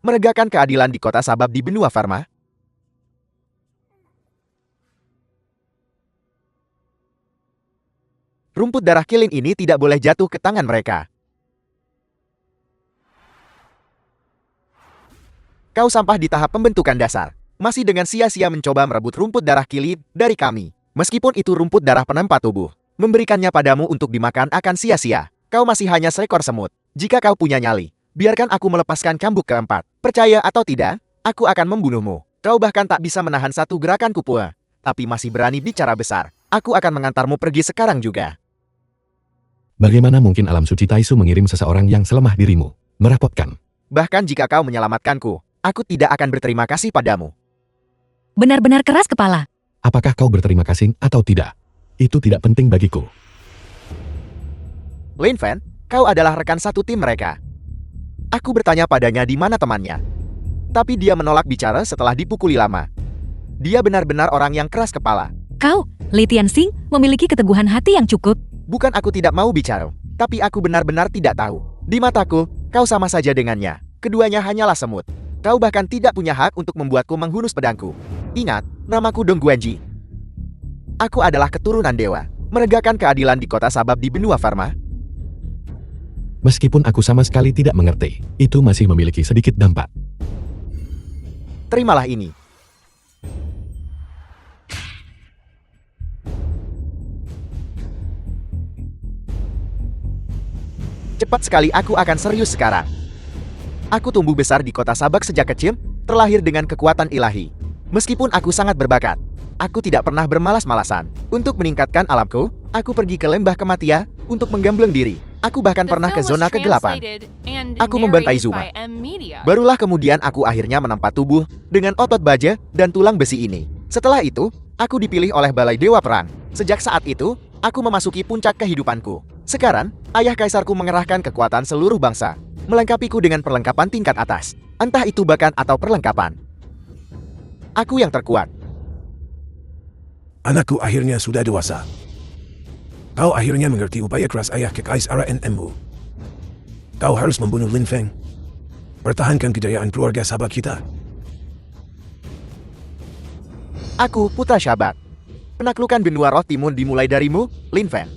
Menegakkan keadilan di kota Sabab di benua Farma. Rumput darah kilin ini tidak boleh jatuh ke tangan mereka. Kau sampah di tahap pembentukan dasar. Masih dengan sia-sia mencoba merebut rumput darah kilin dari kami. Meskipun itu rumput darah penempat tubuh. Memberikannya padamu untuk dimakan akan sia-sia. Kau masih hanya seekor semut. Jika kau punya nyali, biarkan aku melepaskan cambuk keempat. Percaya atau tidak, aku akan membunuhmu. Kau bahkan tak bisa menahan satu gerakan kupua. Tapi masih berani bicara besar. Aku akan mengantarmu pergi sekarang juga. Bagaimana mungkin alam suci Taisu mengirim seseorang yang selemah dirimu? Merepotkan. Bahkan jika kau menyelamatkanku, aku tidak akan berterima kasih padamu. Benar-benar keras kepala. Apakah kau berterima kasih atau tidak? Itu tidak penting bagiku. Lin Feng, kau adalah rekan satu tim mereka. Aku bertanya padanya di mana temannya. Tapi dia menolak bicara setelah dipukuli lama. Dia benar-benar orang yang keras kepala. Kau, Li Tianxing, memiliki keteguhan hati yang cukup. Bukan aku tidak mau bicara, tapi aku benar-benar tidak tahu. Di mataku, kau sama saja dengannya. Keduanya hanyalah semut. Kau bahkan tidak punya hak untuk membuatku menghunus pedangku. Ingat, namaku Dong Guanji. Aku adalah keturunan dewa. Menegakkan keadilan di kota Sabab di benua Pharma? Meskipun aku sama sekali tidak mengerti, itu masih memiliki sedikit dampak. Terimalah ini. Cepat sekali, aku akan serius sekarang. Aku tumbuh besar di kota Sabak sejak kecil, terlahir dengan kekuatan ilahi. Meskipun aku sangat berbakat, aku tidak pernah bermalas-malasan. Untuk meningkatkan alamku, aku pergi ke lembah kematian untuk menggambleng diri. Aku bahkan The pernah ke film was zona kegelapan. translated and Aku membantai narrated Zuma. by M Media. Barulah kemudian aku akhirnya menempa tubuh dengan otot baja dan tulang besi ini. Setelah itu, aku dipilih oleh Balai Dewa Perang. Sejak saat itu, aku memasuki puncak kehidupanku. Sekarang, ayah kaisarku mengerahkan kekuatan seluruh bangsa, melengkapiku dengan perlengkapan tingkat atas. Entah itu bakat atau perlengkapan. Aku yang terkuat. Anakku akhirnya sudah dewasa. Kau akhirnya mengerti upaya keras ayah kekaisaran NMU. Kau harus membunuh Lin Feng. Pertahankan kejayaan keluarga sahabat kita. Aku putra Syabat. Penaklukan benua roh timur dimulai darimu, Lin Feng.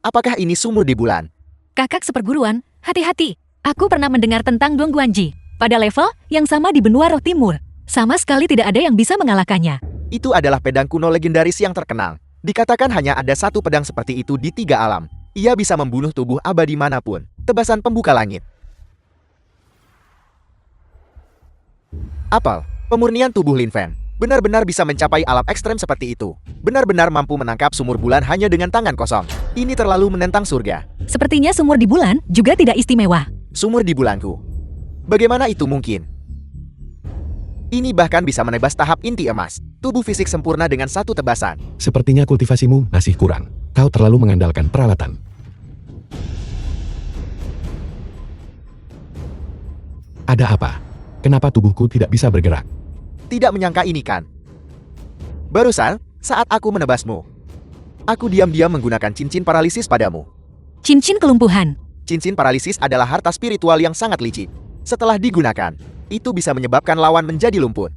Apakah ini sumur di bulan? Kakak seperguruan, hati-hati. Aku pernah mendengar tentang Dong Guanji. Pada level yang sama di benua roh timur. Sama sekali tidak ada yang bisa mengalahkannya. Itu adalah pedang kuno legendaris yang terkenal. Dikatakan hanya ada satu pedang seperti itu di 3 alam. Ia bisa membunuh tubuh abadi manapun. Tebasan pembuka langit. Apel, pemurnian tubuh Lin Feng benar-benar bisa mencapai alam ekstrem seperti itu. Benar-benar mampu menangkap sumur bulan hanya dengan tangan kosong. Ini terlalu menentang surga. Sepertinya sumur di bulan juga tidak istimewa. Sumur di bulanku. Bagaimana itu mungkin? Ini bahkan bisa menebas tahap inti emas. Tubuh fisik sempurna dengan satu tebasan. Sepertinya kultivasimu masih kurang. Kau terlalu mengandalkan peralatan. Ada apa? Kenapa tubuhku tidak bisa bergerak? Tidak menyangka ini kan? Barusan, saat aku menebasmu, aku diam-diam menggunakan cincin paralisis padamu. Cincin kelumpuhan. Cincin paralisis adalah harta spiritual yang sangat licik. Setelah digunakan, itu bisa menyebabkan lawan menjadi lumpuh.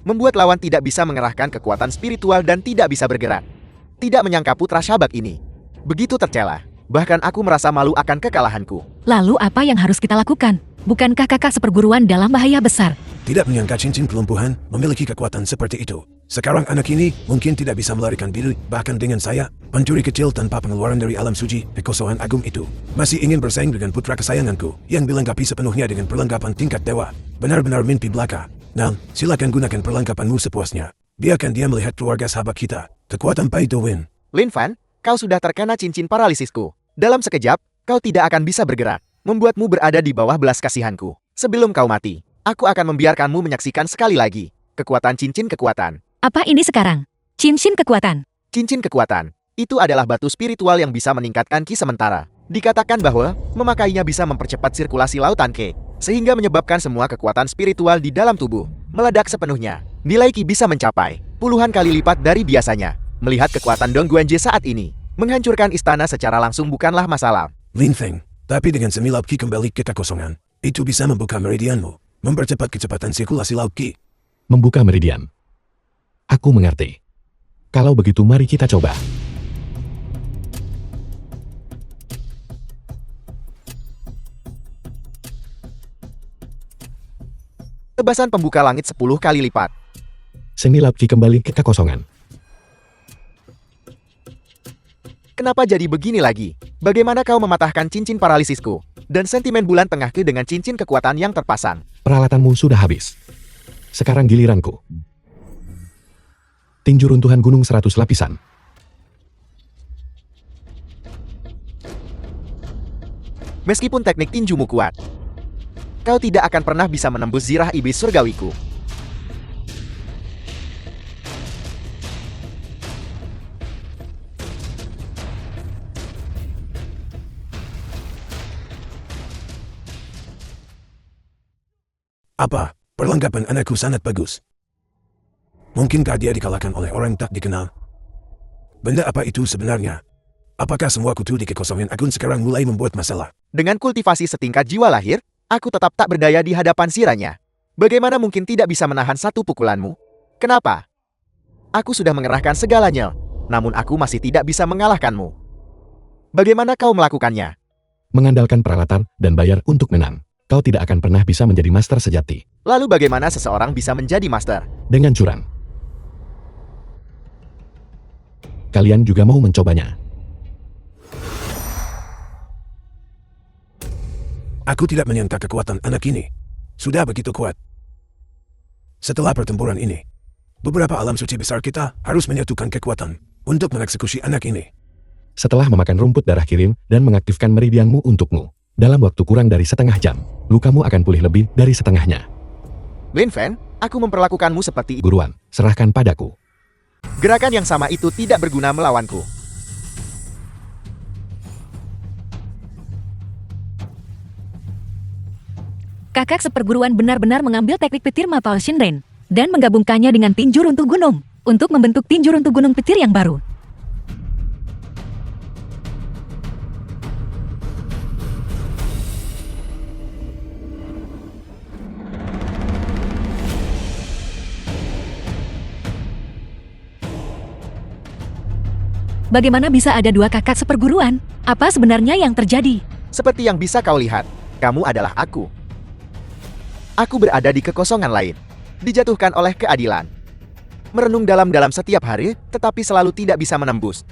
Membuat lawan tidak bisa mengerahkan kekuatan spiritual dan tidak bisa bergerak. Tidak menyangka putra Shabak ini begitu tercela. Bahkan aku merasa malu akan kekalahanku. Lalu apa yang harus kita lakukan? Bukankah kakak seperguruan dalam bahaya besar? Tidak menyangka cincin kelumpuhan memiliki kekuatan seperti itu. Sekarang anak ini mungkin tidak bisa melarikan diri, bahkan dengan saya, pencuri kecil tanpa pengeluaran dari alam suci, kekosongan agung itu. Masih ingin bersaing dengan putra kesayanganku, yang dilengkapi sepenuhnya dengan perlengkapan tingkat dewa. Benar-benar mimpi belaka. Nah, silakan gunakan perlengkapanmu sepuasnya. Biarkan dia melihat keluarga sahabat kita. Kekuatan pay to win. Lin Fan, kau sudah terkena cincin paralisisku. Dalam sekejap, kau tidak akan bisa bergerak. Membuatmu berada di bawah belas kasihanku. Sebelum kau mati, aku akan membiarkanmu menyaksikan sekali lagi kekuatan cincin kekuatan. Apa ini sekarang? Cincin kekuatan. Cincin kekuatan itu adalah batu spiritual yang bisa meningkatkan ki sementara. Dikatakan bahwa memakainya bisa mempercepat sirkulasi lautan ki, sehingga menyebabkan semua kekuatan spiritual di dalam tubuh meledak sepenuhnya. Nilai ki bisa mencapai puluhan kali lipat dari biasanya. Melihat kekuatan Dong Guanji saat ini, menghancurkan istana secara langsung bukanlah masalah. Lin Feng, tapi dengan semilap ki kembali ke kekosongan, itu bisa membuka meridianmu, mempercepat kecepatan sirkulasi laut ki. Membuka meridian. Aku mengerti. Kalau begitu mari kita coba. Tebasan pembuka langit 10 kali lipat. Semilap ki kembali ke kekosongan. Kenapa jadi begini lagi? Bagaimana kau mematahkan cincin paralisisku? Dan sentimen bulan tengahku dengan cincin kekuatan yang terpasang. Peralatanmu sudah habis. Sekarang giliranku. Tinju runtuhan gunung 100 lapisan. Meskipun teknik tinjumu kuat, kau tidak akan pernah bisa menembus zirah iblis surgawiku. Apa? Perlengkapan anakku sangat bagus. Mungkinkah dia dikalahkan oleh orang tak dikenal? Benda apa itu sebenarnya? Apakah semua kutu di kekosongan agung sekarang mulai membuat masalah? Dengan kultivasi setingkat jiwa lahir, aku tetap tak berdaya di hadapan siranya. Bagaimana mungkin tidak bisa menahan satu pukulanmu? Kenapa? Aku sudah mengerahkan segalanya. namun aku masih tidak bisa mengalahkanmu. Bagaimana kau melakukannya? Mengandalkan peralatan dan bayar untuk menang. Kau tidak akan pernah bisa menjadi master sejati. Lalu bagaimana seseorang bisa menjadi master? Dengan curang. Kalian juga mau mencobanya. Aku tidak menyangka kekuatan anak ini. Sudah begitu kuat. Setelah pertempuran ini, beberapa alam suci besar kita harus menyatukan kekuatan untuk mengeksekusi anak ini. Setelah memakan rumput darah kirim dan mengaktifkan meridianmu untukmu, dalam waktu kurang dari setengah jam, lukamu akan pulih lebih dari setengahnya. Lin Fen, aku memperlakukanmu seperti Guruan, serahkan padaku. Gerakan yang sama itu tidak berguna melawanku. Kakak seperguruan benar-benar mengambil teknik petir Mapal Shinren dan menggabungkannya dengan tinju runtuh gunung untuk membentuk tinju runtuh gunung petir yang baru. Bagaimana bisa ada dua kakak seperguruan? Apa sebenarnya yang terjadi? Seperti yang bisa kau lihat, kamu adalah aku. Aku berada di kekosongan lain, dijatuhkan oleh keadilan. Merenung dalam-dalam setiap hari, tetapi selalu tidak bisa menembus.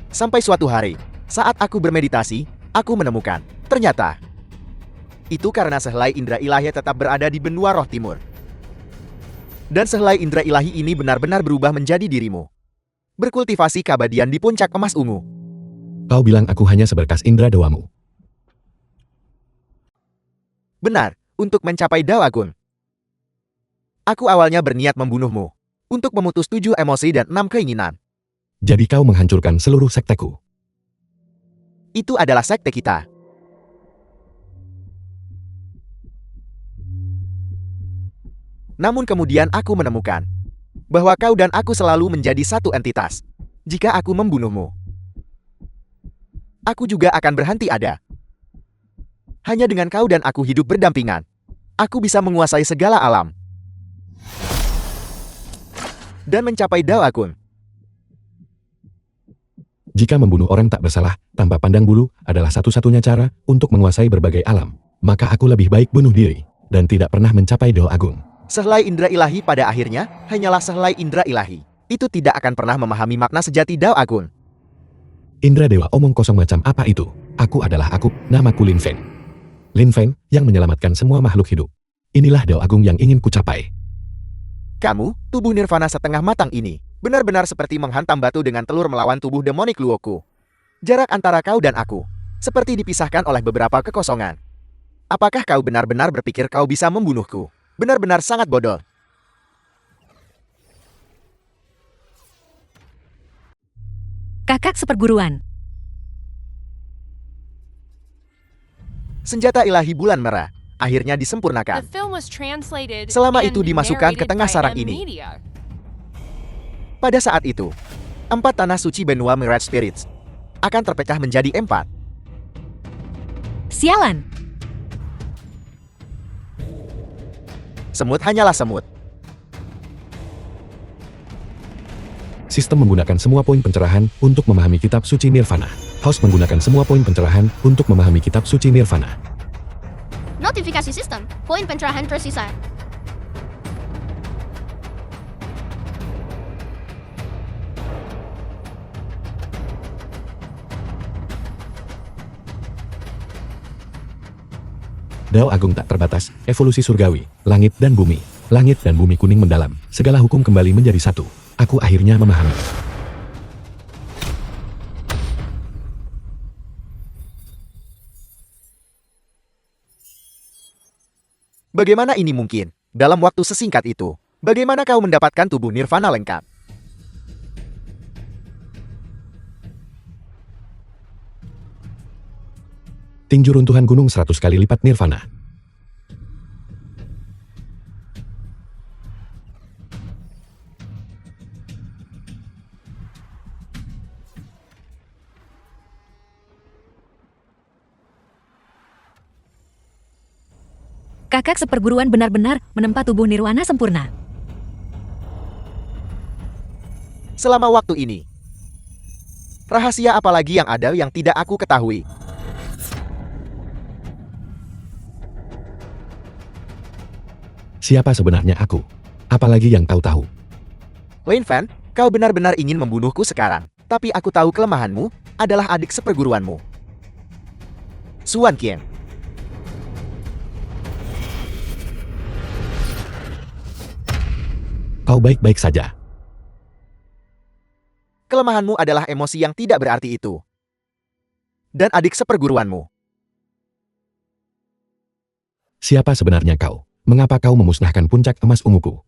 Sampai suatu hari, saat aku bermeditasi, aku menemukan, ternyata, itu karena sehelai indera ilahi tetap berada di benua roh timur. Dan sehelai indera ilahi ini benar-benar berubah menjadi dirimu. Berkultivasi keabadian di puncak emas ungu. Kau bilang aku hanya seberkas indera dewamu. Benar, untuk mencapai Dao Agung. Aku awalnya berniat membunuhmu, untuk memutus 7 emosi dan 6 keinginan. Jadi kau menghancurkan seluruh sekteku. Itu adalah sekte kita. Namun kemudian aku menemukan bahwa kau dan aku selalu menjadi satu entitas. Jika aku membunuhmu, aku juga akan berhenti ada. Hanya dengan kau dan aku hidup berdampingan, aku bisa menguasai segala alam dan mencapai Dao Agung. Jika membunuh orang tak bersalah tanpa pandang bulu adalah satu-satunya cara untuk menguasai berbagai alam, maka aku lebih baik bunuh diri dan tidak pernah mencapai Dao Agung. Sehelai indera ilahi pada akhirnya hanyalah sehelai indera ilahi. Itu tidak akan pernah memahami makna sejati Dao Agung. Indra dewa omong kosong macam apa itu? Aku adalah aku, namaku Lin Feng. Lin Feng yang menyelamatkan semua makhluk hidup. Inilah Dao Agung yang ingin kucapai. Kamu, tubuh nirvana setengah matang ini, benar-benar seperti menghantam batu dengan telur melawan tubuh demonik Luoku. Jarak antara kau dan aku, seperti dipisahkan oleh beberapa kekosongan. Apakah kau benar-benar berpikir kau bisa membunuhku? Benar-benar sangat bodoh. Kakak seperguruan. Senjata ilahi bulan merah akhirnya disempurnakan. Selama itu dimasukkan ke tengah sarang ini. Pada saat itu, 4 tanah suci benua Mirage Spirits akan terpecah menjadi 4. Sialan. Semut hanyalah semut. Sistem menggunakan semua poin pencerahan untuk memahami kitab suci Nirvana. House menggunakan semua poin pencerahan untuk memahami kitab suci Nirvana. Notifikasi sistem, poin pencerahan tersisa. Dao Agung tak terbatas, evolusi surgawi, langit dan bumi. Langit dan bumi kuning mendalam, segala hukum kembali menjadi satu. Aku akhirnya memahami. Bagaimana ini mungkin? Dalam waktu sesingkat itu, bagaimana kau mendapatkan tubuh nirvana lengkap? Tinju runtuhan gunung 100 kali lipat Nirvana. Kakak seperguruan benar-benar menempa tubuh nirwana sempurna. Selama waktu ini, Rahasia apa lagi yang ada yang tidak aku ketahui? Siapa sebenarnya aku? Apalagi yang kau tahu? Lin Fan, kau benar-benar ingin membunuhku sekarang. Tapi aku tahu kelemahanmu adalah adik seperguruanmu. Suan Qian. Kau baik-baik saja. Kelemahanmu adalah emosi yang tidak berarti itu. Dan adik seperguruanmu. Siapa sebenarnya kau? Mengapa kau memusnahkan puncak emas unguku?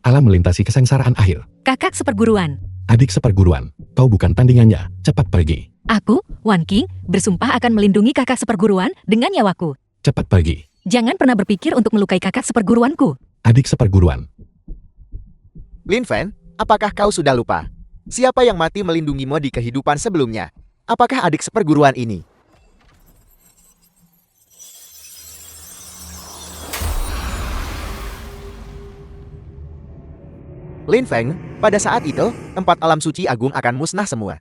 Alam melintasi kesengsaraan akhir. Kakak seperguruan. Adik seperguruan, kau bukan tandingannya, cepat pergi. Aku, Wan Qing, bersumpah akan melindungi kakak seperguruan dengan nyawaku. Cepat pergi. Jangan pernah berpikir untuk melukai kakak seperguruanku. Adik seperguruan, Lin Fan, apakah kau sudah lupa? Siapa yang mati melindungimu di kehidupan sebelumnya? Apakah adik seperguruan ini? Lin Feng, pada saat itu, 4 alam suci agung akan musnah semua.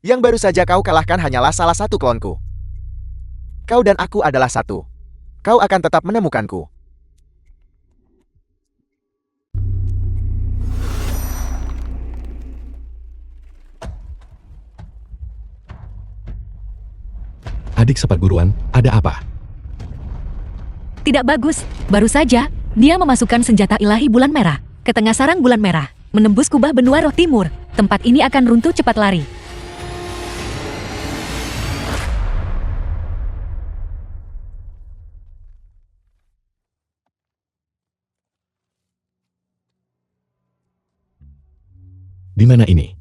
Yang baru saja kau kalahkan hanyalah salah satu klonku. Kau dan aku adalah satu. Kau akan tetap menemukanku. adik seperguruan, ada apa? Tidak bagus. Baru saja, dia memasukkan senjata ilahi bulan merah ke tengah sarang bulan merah, menembus kubah benua roh timur. Tempat ini akan runtuh cepat lari. Di mana ini?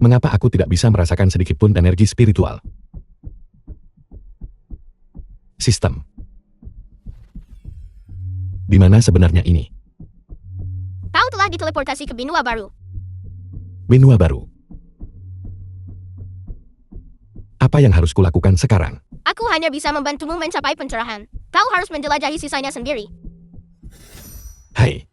Mengapa aku tidak bisa merasakan sedikit pun energi spiritual? Sistem. Di mana sebenarnya ini? Kau telah diteleportasi ke benua baru. Benua baru. Apa yang harus kulakukan sekarang? Aku hanya bisa membantumu mencapai pencerahan. Kau harus menjelajahi sisanya sendiri. Hai,